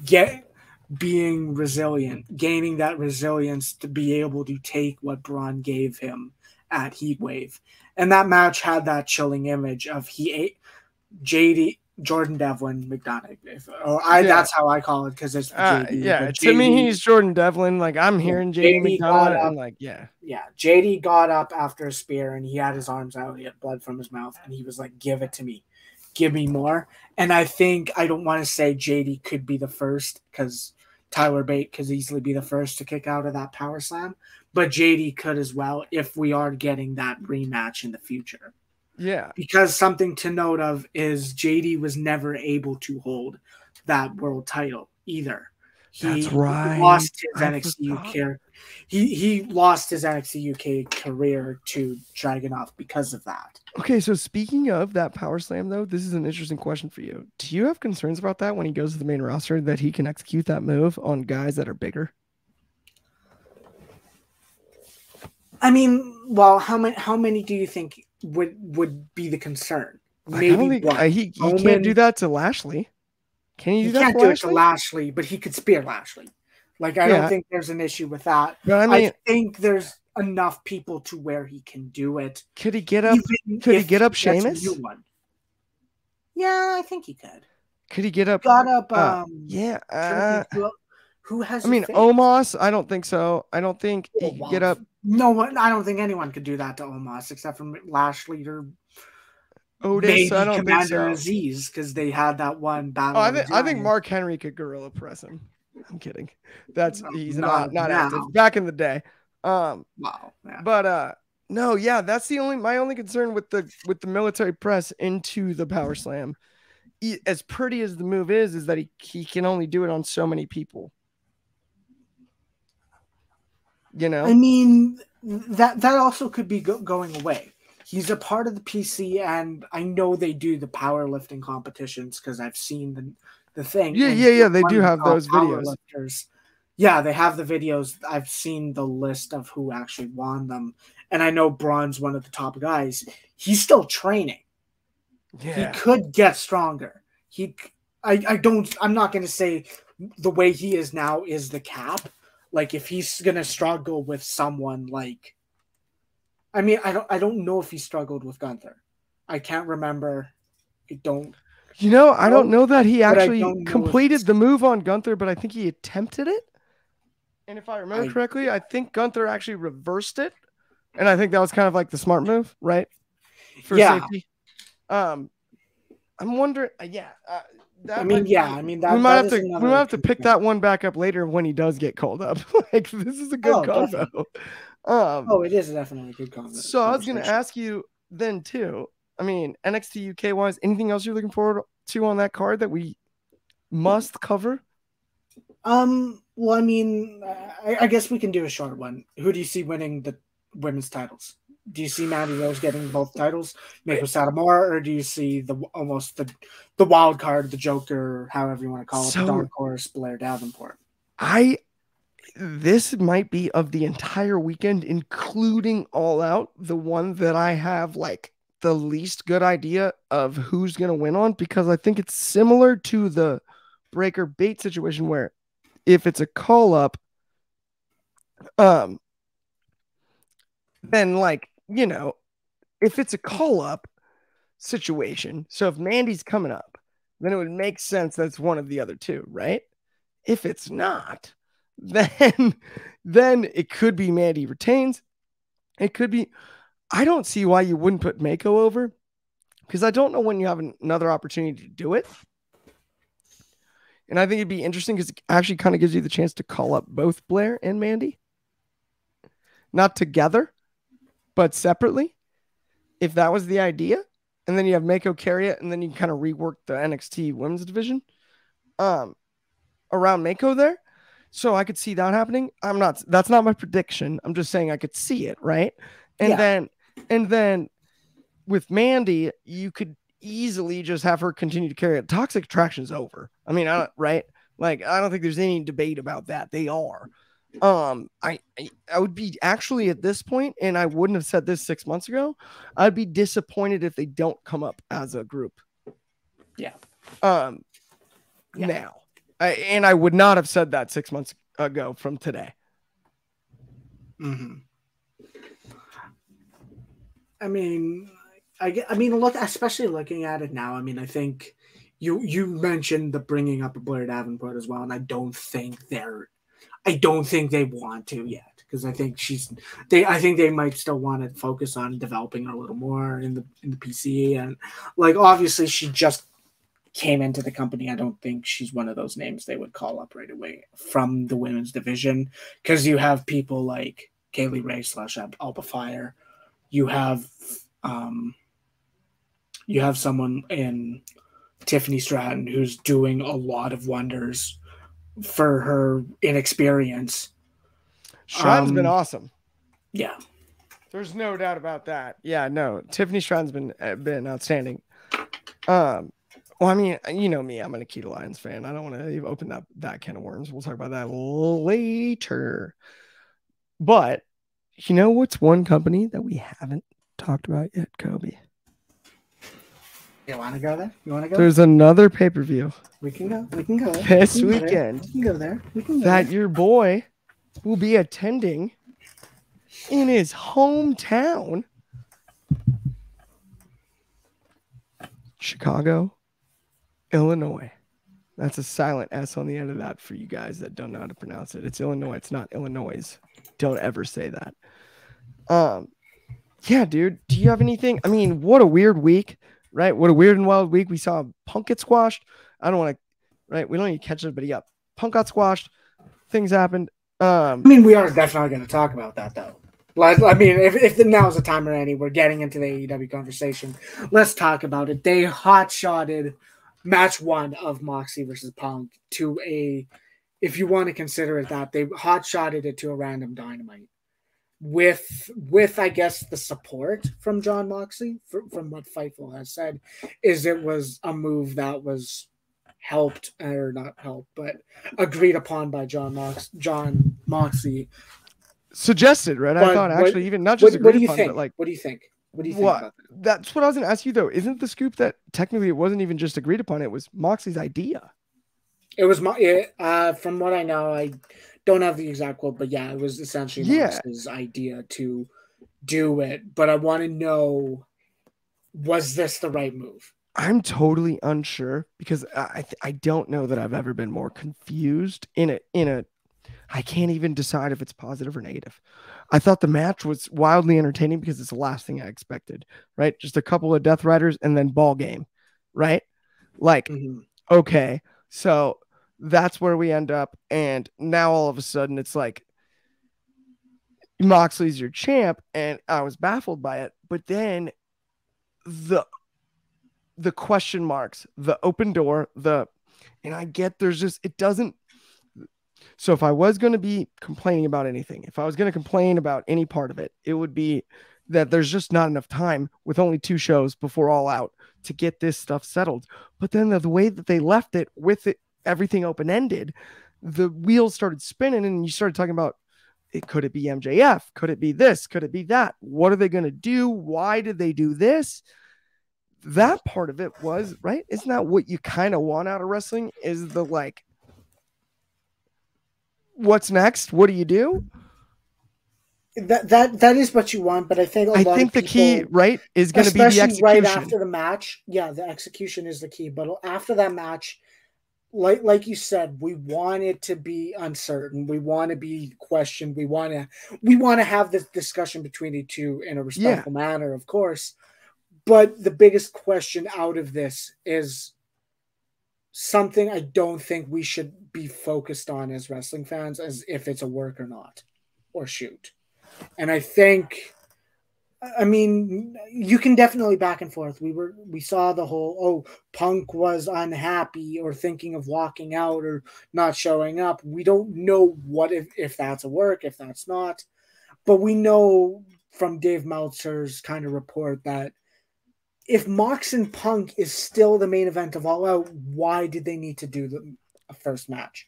get being resilient, gaining that resilience to be able to take what Braun gave him at Heatwave. And that match had that chilling image of he ate JD Jordan Devlin McDonough. Yeah. That's how I call it because it's the JD. Yeah. But To me, JD, he's Jordan Devlin. Like I'm yeah, hearing JD JD got McDonough, up. and like, yeah. Yeah, JD got up after a spear and he had his arms out. He had blood from his mouth and he was like, "Give it to me, give me more." And I don't want to say JD could be the first because Tyler Bate could easily be the first to kick out of that power slam, but JD could as well if we are getting that rematch in the future. Yeah. Because something to note of is JD was never able to hold that world title either. That's He right. lost his I NXT forgot. UK. He lost his NXT UK career to Dragunov because of that. Okay, so speaking of that power slam, though, this is an interesting question for you. Do you have concerns about that when he goes to the main roster that he can execute that move on guys that are bigger? I mean, well, how many do you think would be the concern? Like, I don't Maybe think what? he can't do Roman. that to Lashley. Can he He do that to can't do it to Lashley? Lashley, but he could spear Lashley. Like, I don't Yeah, think there's an issue with that. but I I mean, think there's enough people to where he can do it, could he get up? even Could he if get he up gets a new Sheamus? one. Yeah, I think he could. Could he get up? Got up. Yeah. Trying to think who I has a mean, face. Omos. I don't think so. I don't think Oh he could wow, get up no one. I don't think anyone could do that to Omos except for Lashley or Otis. I maybe don't think Commander so. Aziz because they had that one Oh, battle of the I think giants. Mark Henry could gorilla press him. I'm kidding. That's he's Not not active. now. Back in the day. Um, Wow. Yeah. but no, yeah, that's the only my only concern with the military press into the power slam. As pretty as the move is that he can only do it on so many people. You I know? mean, that also could be going away. He's a part of the PC, and I know they do the powerlifting competitions because I've seen the thing. Yeah, And yeah, he's yeah. They one do of the have top those videos. powerlifters. Yeah, they have the videos. I've seen the list of who actually won them, and I know Braun's one of the top guys. He's still training. He Yeah. could get stronger. I don't. I'm not going to say the way he is now is the cap. Like if he's going to struggle with someone like, I mean, I don't know if he struggled with Gunther. I can't remember. I don't You know, I don't know, know that he but I actually don't know if completed the move on Gunther, but I think he attempted it. And if I remember I correctly, I think Gunther actually reversed it. And I think that was kind of like the smart move, right? For yeah. safety. Um, I'm wondering, yeah, I that mean, might yeah. be. I mean that is We might another have to pick concern. that one back up later when he does get called up. Like this is a good Oh, combo. definitely. Um, Oh, it is definitely a good so I was gonna conversation. ask you then too. I mean, NXT UK wise, anything else you're looking forward to on that card that we must cover? Well, I mean, I guess we can do a short one. Who do you see winning the women's titles? Do you see Mandy Rose getting both titles, Mako Satomura, or do you see the wild card, the Joker, however you want to call it, the So dark horse, Blair Davenport? I this might be of the entire weekend, including All Out, the one that I have like the least good idea of who's gonna win on because I think it's similar to the Breaker Bait situation where if it's a call up, um, then like if it's a call up situation, so if Mandy's coming up, then it would make sense that's one of the other two, right? If it's not, then then it could be Mandy retains. It could be. I don't see why you wouldn't put Mako over because I don't know when you have another opportunity to do it. And I think it'd be interesting because it actually kind of gives you the chance to call up both Blair and Mandy, not together, but separately, if that was the idea. And then you have Mako carry it, and then you kind of rework the NXT women's division around Mako there. So I could see that happening. That's not my prediction. I'm just saying I could see it, right? And then with Mandy, you could easily just have her continue to carry it. Toxic Attraction's over. I mean, right? Like, I don't think there's any debate about that. They are. I would be actually at this point, and I wouldn't have said this 6 months ago, I'd be disappointed if they don't come up as a group. Yeah. Now, I would not have said that 6 months ago from today. Mm-hmm. I mean, look, especially looking at it now. I mean, I think you mentioned the bringing up of Blair Davenport as well, and I don't think they want to yet, because I think I think they might still want to focus on developing her a little more in the PC, and like obviously she just came into the company. I don't think she's one of those names they would call up right away from the women's division, because you have people like Kaylee Ray / Alba Fire. You have someone in Tiffany Stratton who's doing a lot of wonders for her inexperience. Stratton's been awesome. Yeah. There's no doubt about that. Yeah, no. Tiffany Stratton's been outstanding. Well, I mean, you know me, I'm an Akita Lions fan. I don't want to open up that can of worms. We'll talk about that later. But you know what's one company that we haven't talked about yet, Kobe? You want to go there? You want to go? There's another pay-per-view. We can go. This weekend. We can go there. That your boy will be attending in his hometown, Chicago, Illinois. That's a silent S on the end of that for you guys that don't know how to pronounce it. It's Illinois. It's not Illinois. Don't ever say that. Yeah, dude. Do you have anything? I mean, what a weird week, right? What a weird and wild week. We saw Punk get squashed. I don't want to, right? We don't need to catch everybody up. Punk got squashed. Things happened. I mean, we are definitely going to talk about that, though. I mean, if now's the time, Randy, we're getting into the AEW conversation. Let's talk about it. They hot-shotted match 1 of Moxley versus Punk to if you want to consider it that, they hot-shotted it to a random Dynamite with I guess the support from Jon Moxley, from what Fightful has said, is it was a move that was helped, or not helped, but agreed upon by Jon Moxley. Suggested, right? I thought actually even not just agreed upon, but like, what do you think? What do you think about that? That's what I was going to ask you, though. Isn't the scoop that technically it wasn't even just agreed upon? It was Moxley's idea. It was from what I know, I don't have the exact quote, but yeah, it was essentially Moxley's idea to do it. But I want to know, was this the right move? I'm totally unsure, because I don't know that I've ever been more confused in a I can't even decide if it's positive or negative. I thought the match was wildly entertaining because it's the last thing I expected, right? Just a couple of Death Riders and then ball game, right? Like, okay, so that's where we end up. And now all of a sudden it's like Moxley's your champ, and I was baffled by it. But then the question marks, the open door, and I get there's just, it doesn't. So if I was going to be complaining about anything, if I was going to complain about any part of it, it would be that there's just not enough time with only 2 shows before All Out to get this stuff settled. But then the way that they left it with it, everything open-ended, the wheels started spinning, and you started talking about, could it be MJF? Could it be this? Could it be that? What are they going to do? Why did they do this? That part of it was, right? Isn't that what you kind of want out of wrestling? Is the like, what's next? What do you do? That is what you want, but I think the key, right, is going to be the execution. Right after the match. Yeah, the execution is the key. But after that match, like you said, we want it to be uncertain. We want to be questioned. We want to have this discussion between the two in a respectful manner, of course. But the biggest question out of this is something I don't think we should be focused on as wrestling fans, as if it's a work or not, or shoot. And I think I mean, you can definitely back and forth. We saw the whole Punk was unhappy or thinking of walking out or not showing up. We don't know what if that's a work, if that's not. But we know from Dave Meltzer's kind of report that if Mox and Punk is still the main event of All Out, why did they need to do the first match?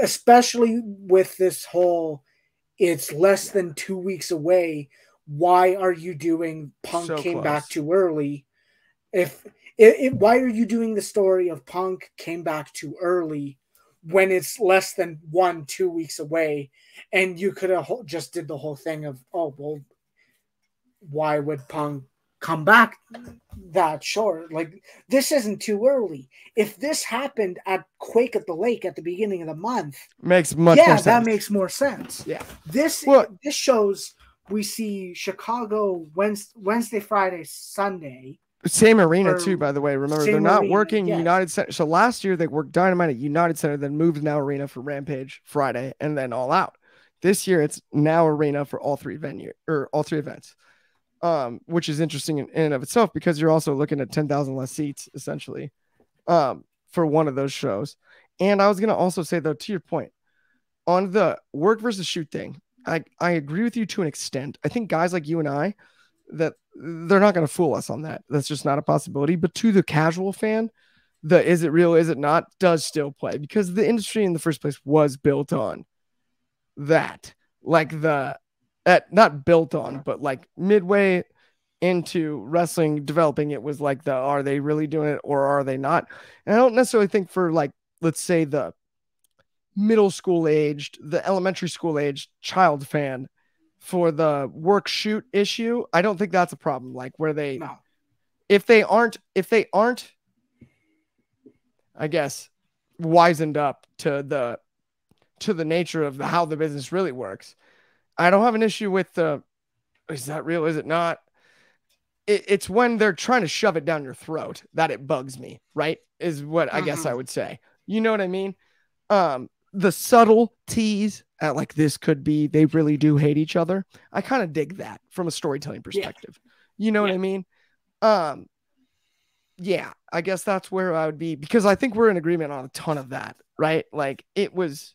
Especially with this whole, it's less than 2 weeks away. Why are you doing Punk So came close. back too early? Why are you doing the story of Punk came back too early when it's less than 1-2 weeks away? And you could have just did the whole thing of, oh, well, why would Punk come back that short? Like, this isn't too early. If this happened at Quake at the Lake at the beginning of the month, makes much more sense. That makes more sense. Yeah. This shows we see Chicago Wednesday, Friday, Sunday. Same arena too, by the way. Remember, they're not arena, working yes. United Center. So last year they worked Dynamite at United Center, then moved Now Arena for Rampage Friday, and then All Out. This year it's Now Arena for all three events, which is interesting in and of itself because you're also looking at 10,000 less seats essentially, for one of those shows. And I was gonna also say though, to your point on the work versus shoot thing, I agree with you to an extent. I think guys like you and I, that they're not going to fool us on that. That's just not a possibility. But to the casual fan, the is it real, is it not, does still play because the industry in the first place was built on that. Like not built on, but like midway into wrestling developing, it was like are they really doing it or are they not? And I don't necessarily think for like, let's say the middle school aged, the elementary school aged child fan for the work shoot issue, I don't think that's a problem. Like where they, No. if they aren't, I guess, wizened up to the nature of how the business really works, I don't have an issue with is that real? Is it not? It's when they're trying to shove it down your throat that it bugs me, right? Is what I guess I would say. You know what I mean? The subtle tease at like this could be they really do hate each other. I kind of dig that from a storytelling perspective. Yeah. You know what I mean? Yeah, I guess that's where I would be because I think we're in agreement on a ton of that, right? Like it was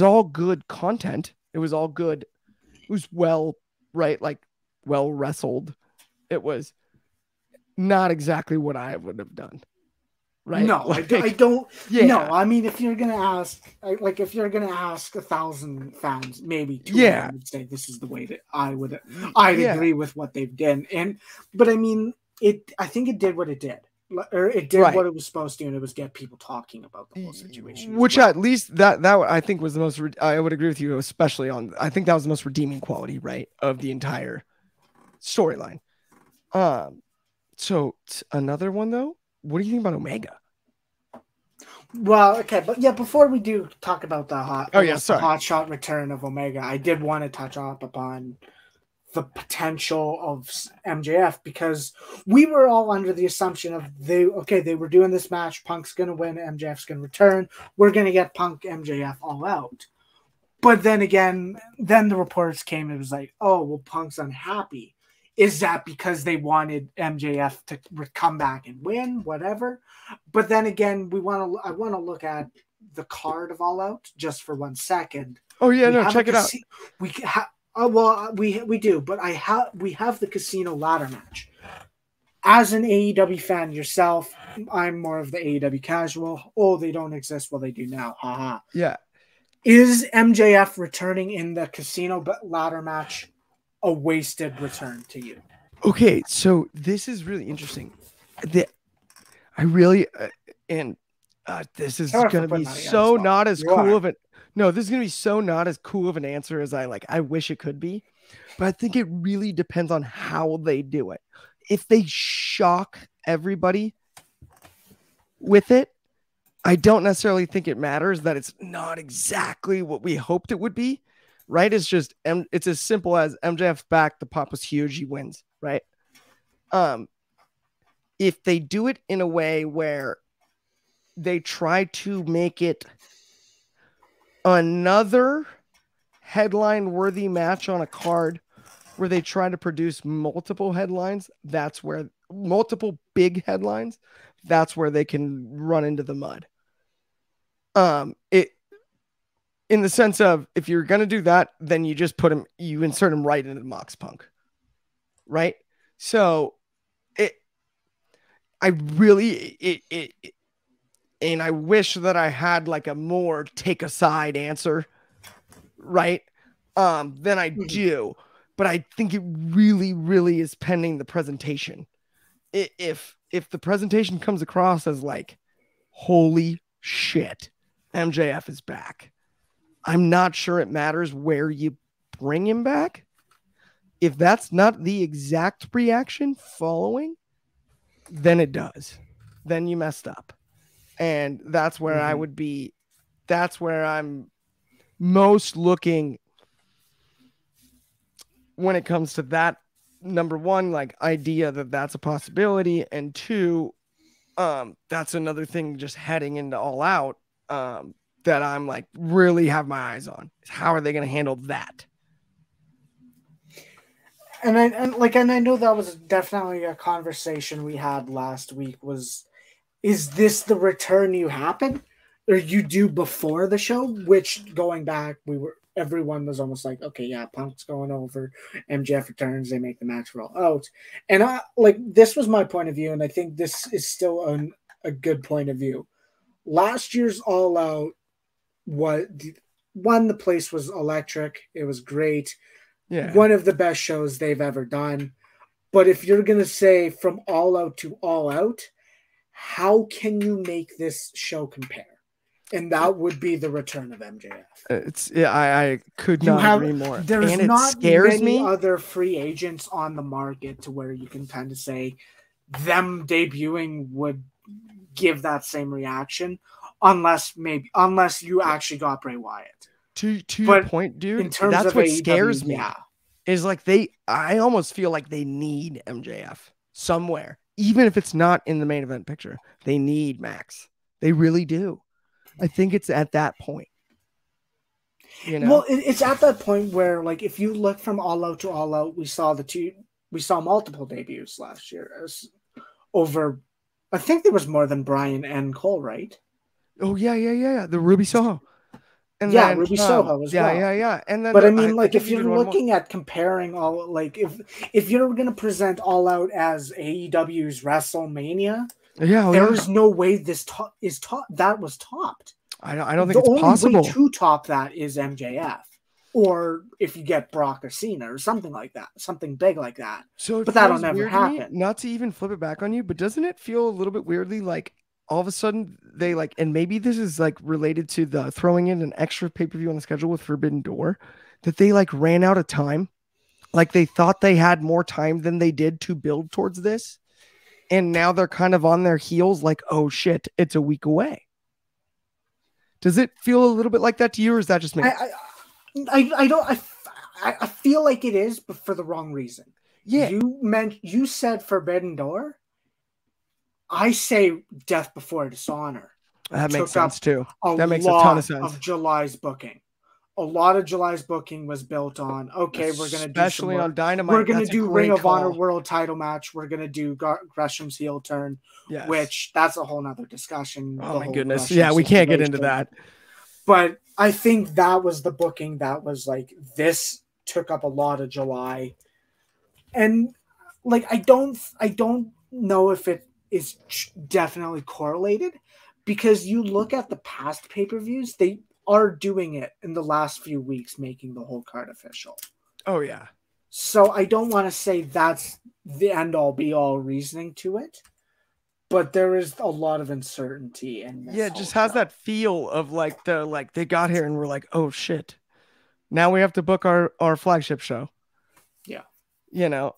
all good content. It was all good. It was well, right? Like well wrestled. It was not exactly what I would have done. Right? No, like, I don't. Yeah. No, I mean, if you're gonna ask 1,000 fans, maybe 200 would say this is the way that I'd agree with what they've done. But I mean, I think it did what it did, or it did what it was supposed to, and it was get people talking about the whole situation. Which at least that I think was the most. I would agree with you, especially on. I think that was the most redeeming quality, right, of the entire storyline. So another one though. What do you think about Omega? Well, okay, but yeah, before we do talk about the hot shot return of Omega, I did want to touch up upon the potential of MJF because we were all under the assumption of they were doing this match, Punk's gonna win, MJF's gonna return, we're gonna get Punk MJF All Out. But then again, the reports came, it was like, oh well, Punk's unhappy. Is that because they wanted MJF to come back and win, whatever? But then again, I want to look at the card of All Out just for 1 second. Oh yeah, check it out. We do, but we have the casino ladder match. As an AEW fan yourself, I'm more of the AEW casual. Oh, they don't exist. Well, they do now. Haha. Yeah. Is MJF returning in the casino ladder match a wasted return to you? Okay, so this is really interesting. I really this is going to be so not as cool of an this is going to be so not as cool of an answer as I wish it could be, but I think it really depends on how they do it. If they shock everybody with it, I don't necessarily think it matters that it's not exactly what we hoped it would be. Right? It's just, it's as simple as MJF's back. The pop was huge. He wins. Right? If they do it in a way where they try to make it another headline worthy match on a card where they try to produce multiple headlines, that's where multiple big headlines, that's where they can run into the mud. It in the sense of if you're gonna do that, then you just put him, you insert him right into the Mox Punk, right? So I really and I wish that I had like a more take a side answer, right? Than I do, but I think it really, really is pending the presentation. If the presentation comes across as like, holy shit, MJF is back, I'm not sure it matters where you bring him back. If that's not the exact reaction following, then it does. Then you messed up. And that's where I would be. That's where I'm most looking when it comes to that. Number one, like idea that that's a possibility. And two, that's another thing just heading into All Out that I'm like really have my eyes on. How are they going to handle that? And I know that was definitely a conversation we had last week. Is this the return you happen or you do before the show? Which going back, everyone was almost like, okay, yeah, Punk's going over, MJF returns, they make the match for All Out, and this was my point of view, and I think this is still a good point of view. Last year's All Out, the place was electric. It was great. Yeah. One of the best shows they've ever done. But if you're going to say from All Out to All Out, how can you make this show compare? And that would be the return of MJF. I could not agree more. There's and not it scares many me. Other free agents on the market to where you can kind of say them debuting would give that same reaction, unless you actually got Bray Wyatt. To your point, dude, in terms that's of what AEW, scares me. Yeah. Is like I almost feel like they need MJF somewhere, even if it's not in the main event picture. They need Max. They really do. I think it's at that point. Well, it's at that point where, like, if you look from All Out to All Out, we saw multiple debuts last year. I think there was more than Bryan and Cole, right? Oh yeah. The Ruby Soho. And then, Ruby Soho as well. Yeah. And then, but I mean, like, if you're looking at comparing all, like, if you're going to present All Out as AEW's WrestleMania, there's no way that was topped. I don't think it's possible. The only way to top that is MJF, or if you get Brock or Cena or something like that, something big like that. But that'll never happen. Not to even flip it back on you, but doesn't it feel a little bit weirdly like all of a sudden they like, and maybe this is like related to the throwing in an extra pay-per-view on the schedule with Forbidden Door, that they like ran out of time. Like they thought they had more time than they did to build towards this. And now they're kind of on their heels like, oh shit, it's a week away. Does it feel a little bit like that to you, or is that just me? I feel like it is, but for the wrong reason. Yeah. You said Forbidden Door. I say Death Before Dishonor. That makes sense too. That makes a ton of sense. Of July's booking. A lot of July's booking was built on, okay, we're going to do especially on Dynamite. We're going to do Ring of Honor World Title match. We're going to do Gresham's heel turn, which that's a whole nother discussion. Oh my goodness. Yeah, we can't get into that. But I think that was the booking that was like, this took up a lot of July. And like, I don't know if it is definitely correlated, because you look at the past pay-per-views, they are doing it in the last few weeks, making the whole card official. Oh yeah. So I don't want to say that's the end all be all reasoning to it, but there is a lot of uncertainty. And it just has that feel of like they got here and we're like, oh shit, now we have to book our flagship show. Yeah. Yeah.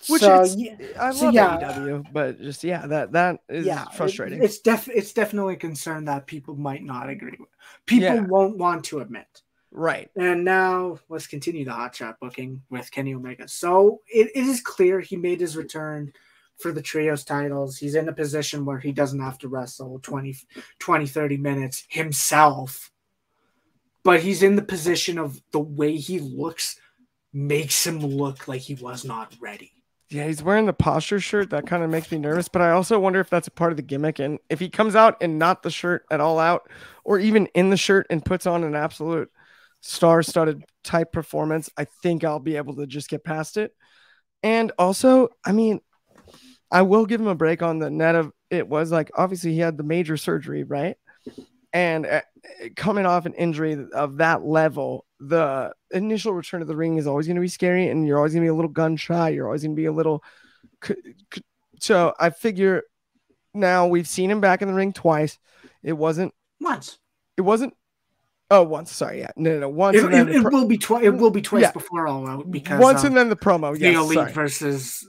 Which I love AEW, but just that is frustrating. It's definitely a concern that people might not agree with. People won't want to admit. Right. And now let's continue the Hot Shot booking with Kenny Omega. So it is clear he made his return for the trios titles. He's in a position where he doesn't have to wrestle 20, 30 minutes himself. but he's in the position of the way he looks makes him look like he was not ready. Yeah, he's wearing the posture shirt. That kind of makes me nervous, but I also wonder if that's a part of the gimmick. And if he comes out and not the shirt at All Out, or even in the shirt and puts on an absolute star-studded type performance, I think I'll be able to just get past it. And also, I mean, I will give him a break on the net of it was like, obviously he had the major surgery, right? And coming off an injury of that level, the initial return to the ring is always going to be scary, and you're always going to be a little gun shy. You're always going to be a little. So I figure now we've seen him back in the ring twice. It wasn't once. It wasn't. Oh, once. Sorry, yeah, no. Once. It will be twice. It will be twice before All Out because once and then the promo. The Elite versus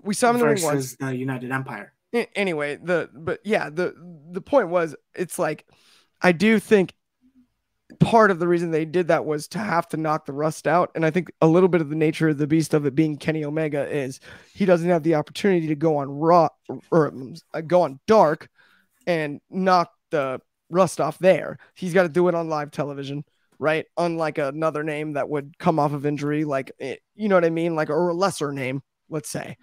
we saw him in the ring once. The United Empire. Anyway, the point was, it's like, I do think part of the reason they did that was to have to knock the rust out. And I think a little bit of the nature of the beast of it being Kenny Omega is he doesn't have the opportunity to go on Raw or go on Dark and knock the rust off there. He's got to do it on live television, right? Unlike another name that would come off of injury, like, you know what I mean? Like, or a lesser name, let's say,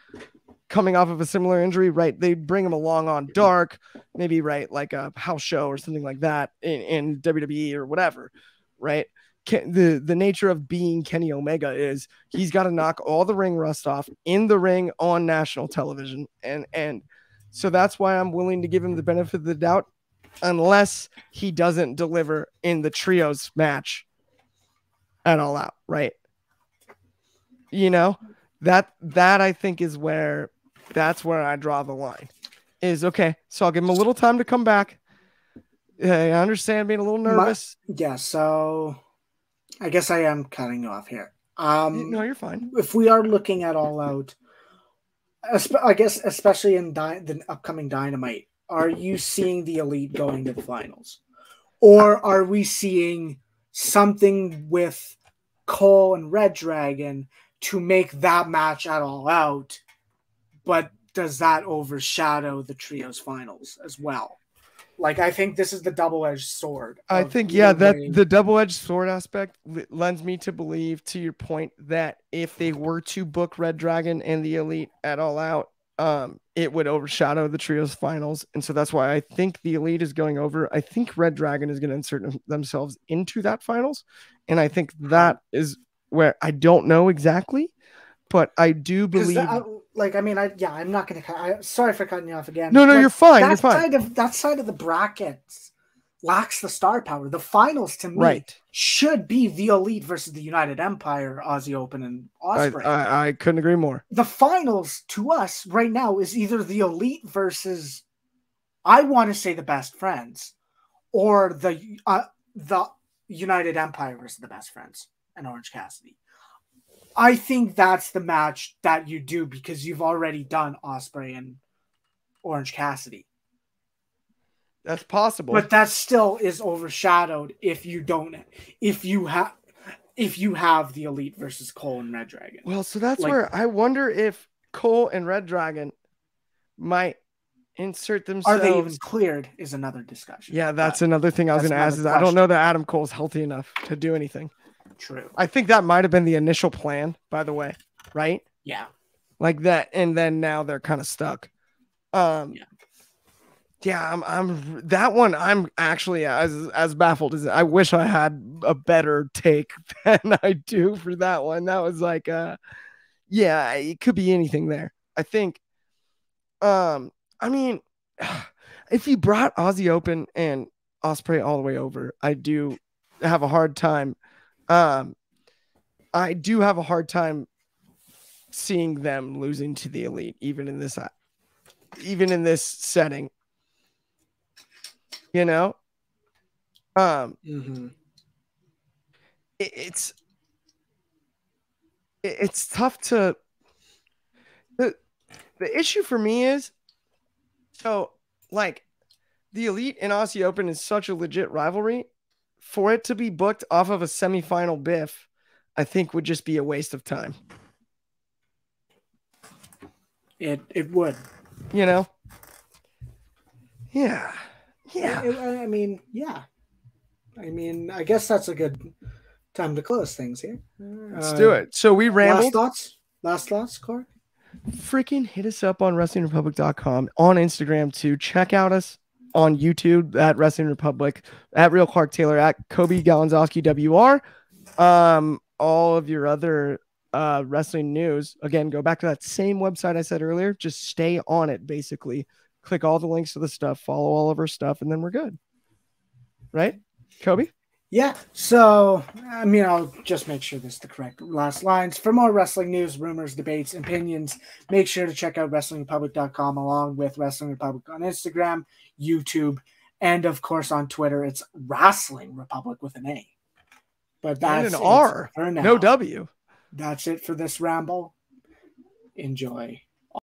coming off of a similar injury, right? They bring him along on Dark, maybe, right? Like a house show or something like that in WWE or whatever, right? The nature of being Kenny Omega is he's got to knock all the ring rust off in the ring on national television. And so that's why I'm willing to give him the benefit of the doubt, unless he doesn't deliver in the trios match at All Out, right? You know, that I think is where I draw the line. Is okay. So I'll give him a little time to come back. I understand being a little nervous. So I guess I am cutting you off here. No, you're fine. If we are looking at All Out, I guess especially in the upcoming Dynamite, are you seeing the Elite going to the finals? Or are we seeing something with Cole and Red Dragon to make that match at All Out, but does that overshadow the trios finals as well? Like, I think this is the double-edged sword. I think, that the double-edged sword aspect lends me to believe, to your point, that if they were to book Red Dragon and the Elite at All Out, it would overshadow the trios finals. And so that's why I think the Elite is going over. I think Red Dragon is going to insert themselves into that finals. And I think that is where I don't know exactly, but I do believe. I'm not going to. Sorry for cutting you off again. No, you're fine. You're fine. That side of the brackets lacks the star power. The finals, to me, should be the Elite versus the United Empire, Aussie Open, and Ospreay. I couldn't agree more. The finals to us right now is either the Elite versus, I want to say, the Best Friends, or the United Empire versus the Best Friends and Orange Cassidy. I think that's the match that you do because you've already done Ospreay and Orange Cassidy. That's possible. But that still is overshadowed if you have the Elite versus Cole and Red Dragon. Well, so that's where I wonder if Cole and Red Dragon might insert themselves. Are they even cleared is another discussion. Yeah, that's another thing I was going to ask. Is I don't know that Adam Cole's healthy enough to do anything. True. I think that might have been the initial plan, by the way, right? Yeah. Like that, and then now they're kind of stuck. I'm that one. I'm actually as baffled as I wish I had a better take than I do for that one. That was like, it could be anything there. I think, I mean, if you brought Aussie Open and Ospreay all the way over, I do have a hard time. I do have a hard time seeing them losing to the Elite, even in this setting. You know, it's tough to. The issue for me is, so like, the Elite and Aussie Open is such a legit rivalry. For it to be booked off of a semifinal biff, I think would just be a waste of time. It would. You know? Yeah. I mean, yeah. I mean, I guess that's a good time to close things here. Let's do it. So we rambled. Last thoughts, Corey? Freaking hit us up on WrestlingRepublic.com, on Instagram too. Check out us on YouTube at Wrestling Republic, at Real Clark Taylor, at Kobe Galanzowski WR. All of your other wrestling news. Again, go back to that same website I said earlier. Just stay on it, basically. Click all the links to the stuff, follow all of our stuff, and then we're good. Right? Kobe? Yeah, so, I mean, I'll just make sure this is the correct last lines. For more wrestling news, rumors, debates, opinions, make sure to check out WrestlingRepublic.com along with Wrestling Republic on Instagram, YouTube, and, of course, on Twitter. It's Wrestling Republic with an A. But that's an R. for now. No W. That's it for this ramble. Enjoy.